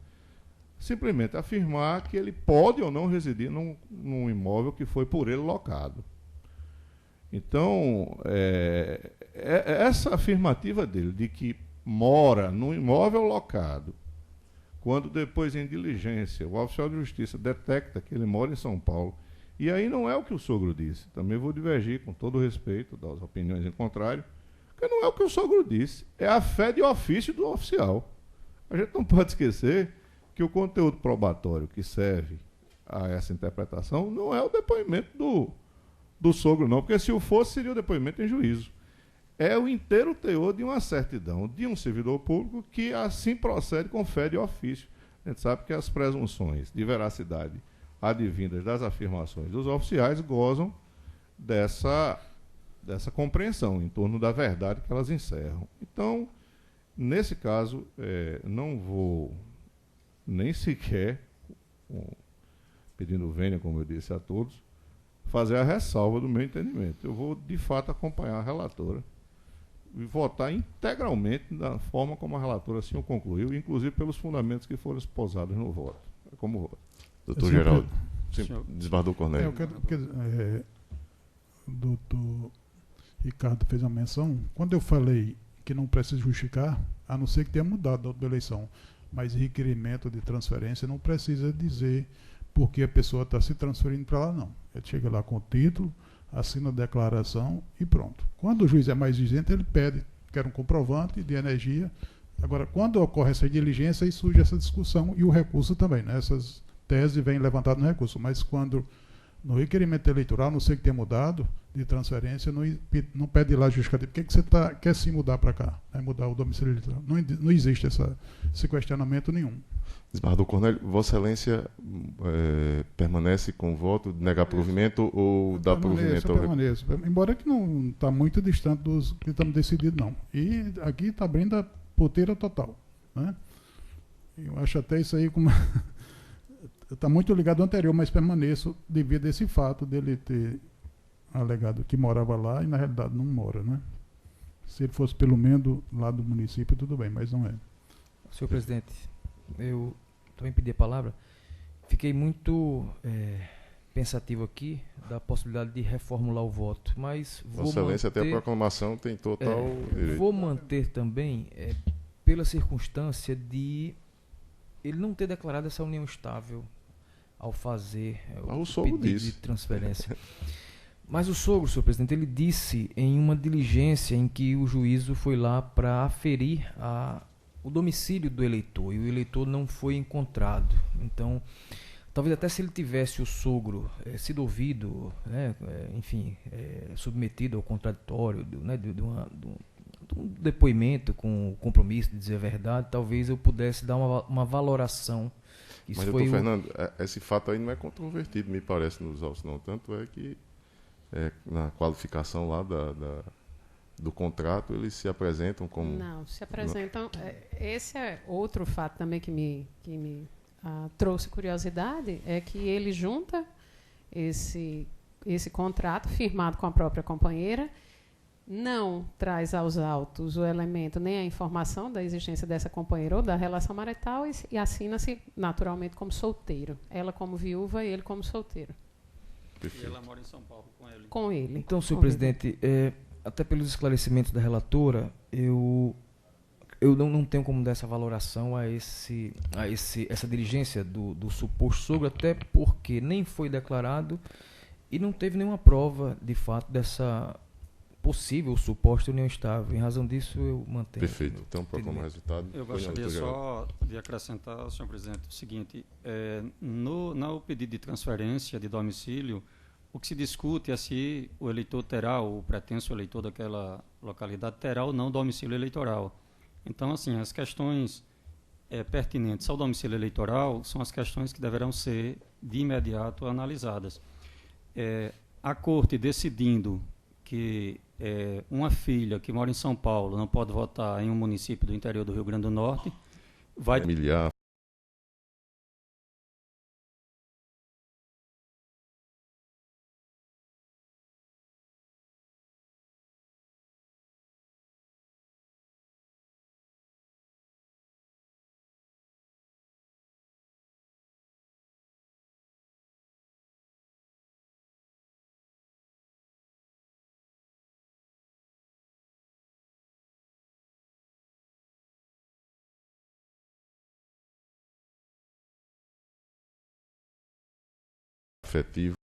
simplesmente afirmar que ele pode ou não residir num imóvel que foi por ele locado. Então, essa afirmativa dele de que mora num imóvel locado, quando depois em diligência o oficial de justiça detecta que ele mora em São Paulo, e aí não é o que o sogro disse, também vou divergir com todo o respeito das opiniões em contrário, porque não é o que o sogro disse, é a fé de ofício do oficial. A gente não pode esquecer que o conteúdo probatório que serve a essa interpretação não é o depoimento do sogro, não, porque se o fosse, seria o depoimento em juízo. É o inteiro teor de uma certidão de um servidor público que assim procede com fé de ofício. A gente sabe que as presunções de veracidade advindas das afirmações dos oficiais gozam dessa compreensão em torno da verdade que elas encerram. Então, nesse caso, não vou nem sequer, pedindo vênia, como eu disse a todos, fazer a ressalva do meu entendimento. Eu vou, de fato, acompanhar a relatora e votar integralmente da forma como a relatora assim o concluiu, inclusive pelos fundamentos que foram esposados no voto. Como voto. Doutor Geraldo, desembargador Cornélio. O doutor Ricardo fez uma menção. Quando eu falei que não precisa justificar, a não ser que tenha mudado da outra eleição, mas requerimento de transferência não precisa dizer porque a pessoa está se transferindo para lá, não. Ele chega lá com o título, assina a declaração e pronto. Quando o juiz é mais exigente, ele pede, quer um comprovante de energia. Agora, quando ocorre essa diligência, aí surge essa discussão e o recurso também, né? Essas teses vêm levantadas no recurso, mas quando no requerimento eleitoral, não sei que tenha mudado de transferência, não pede lá justificativa. Por que você quer se mudar para cá? Mudar o domicílio eleitoral? Não existe esse questionamento nenhum. Desembargador Cornélio, Vossa Excelência permanece com o voto de negar provimento ou dar provimento ao permaneço. Embora que não está muito distante dos que estamos decididos, não. E aqui está abrindo a porteira total. Né? Eu acho até isso aí como... Está muito ligado ao anterior, mas permaneço devido a esse fato dele ter alegado que morava lá e na realidade não mora, né? Se ele fosse pelo menos lá do município, tudo bem, mas não é. Senhor presidente, eu também pedi a palavra. Fiquei muito pensativo aqui da possibilidade de reformular o voto, mas Vossa Excelência, até a proclamação tem total direito. Vou manter também, pela circunstância de ele não ter declarado essa união estável ao fazer o pedido de transferência. Mas o sogro, senhor presidente, ele disse em uma diligência em que o juízo foi lá para aferir o domicílio do eleitor, e o eleitor não foi encontrado. Então, talvez até se ele tivesse o sogro sido ouvido, né, submetido ao contraditório, de um depoimento com o compromisso de dizer a verdade, talvez eu pudesse dar uma valoração. Mas, doutor Fernando, esse fato aí não é controvertido, me parece, nos autos, não. Tanto é que na qualificação lá do contrato, eles se apresentam como... Não, se apresentam... Esse é outro fato também que me trouxe curiosidade, é que ele junta esse contrato firmado com a própria companheira, não traz aos autos o elemento nem a informação da existência dessa companheira ou da relação marital e assina-se naturalmente como solteiro. Ela como viúva e ele como solteiro. E ela mora em São Paulo com ele. Com ele. Então, senhor presidente, até pelos esclarecimentos da relatora, eu não tenho como dar essa valoração a essa diligência do suposto sogro, até porque nem foi declarado e não teve nenhuma prova, de fato, dessa possível suposta união estável. Em razão disso, eu mantenho. Perfeito. Então, proclamar o resultado. Eu gostaria só de acrescentar, senhor presidente, o seguinte: no pedido de transferência de domicílio, o que se discute é se o eleitor terá, o pretenso eleitor daquela localidade, terá ou não domicílio eleitoral. Então, assim, as questões pertinentes ao domicílio eleitoral são as questões que deverão ser de imediato analisadas. A Corte decidindo que uma filha que mora em São Paulo não pode votar em um município do interior do Rio Grande do Norte, vai... Familiar. Afetivo.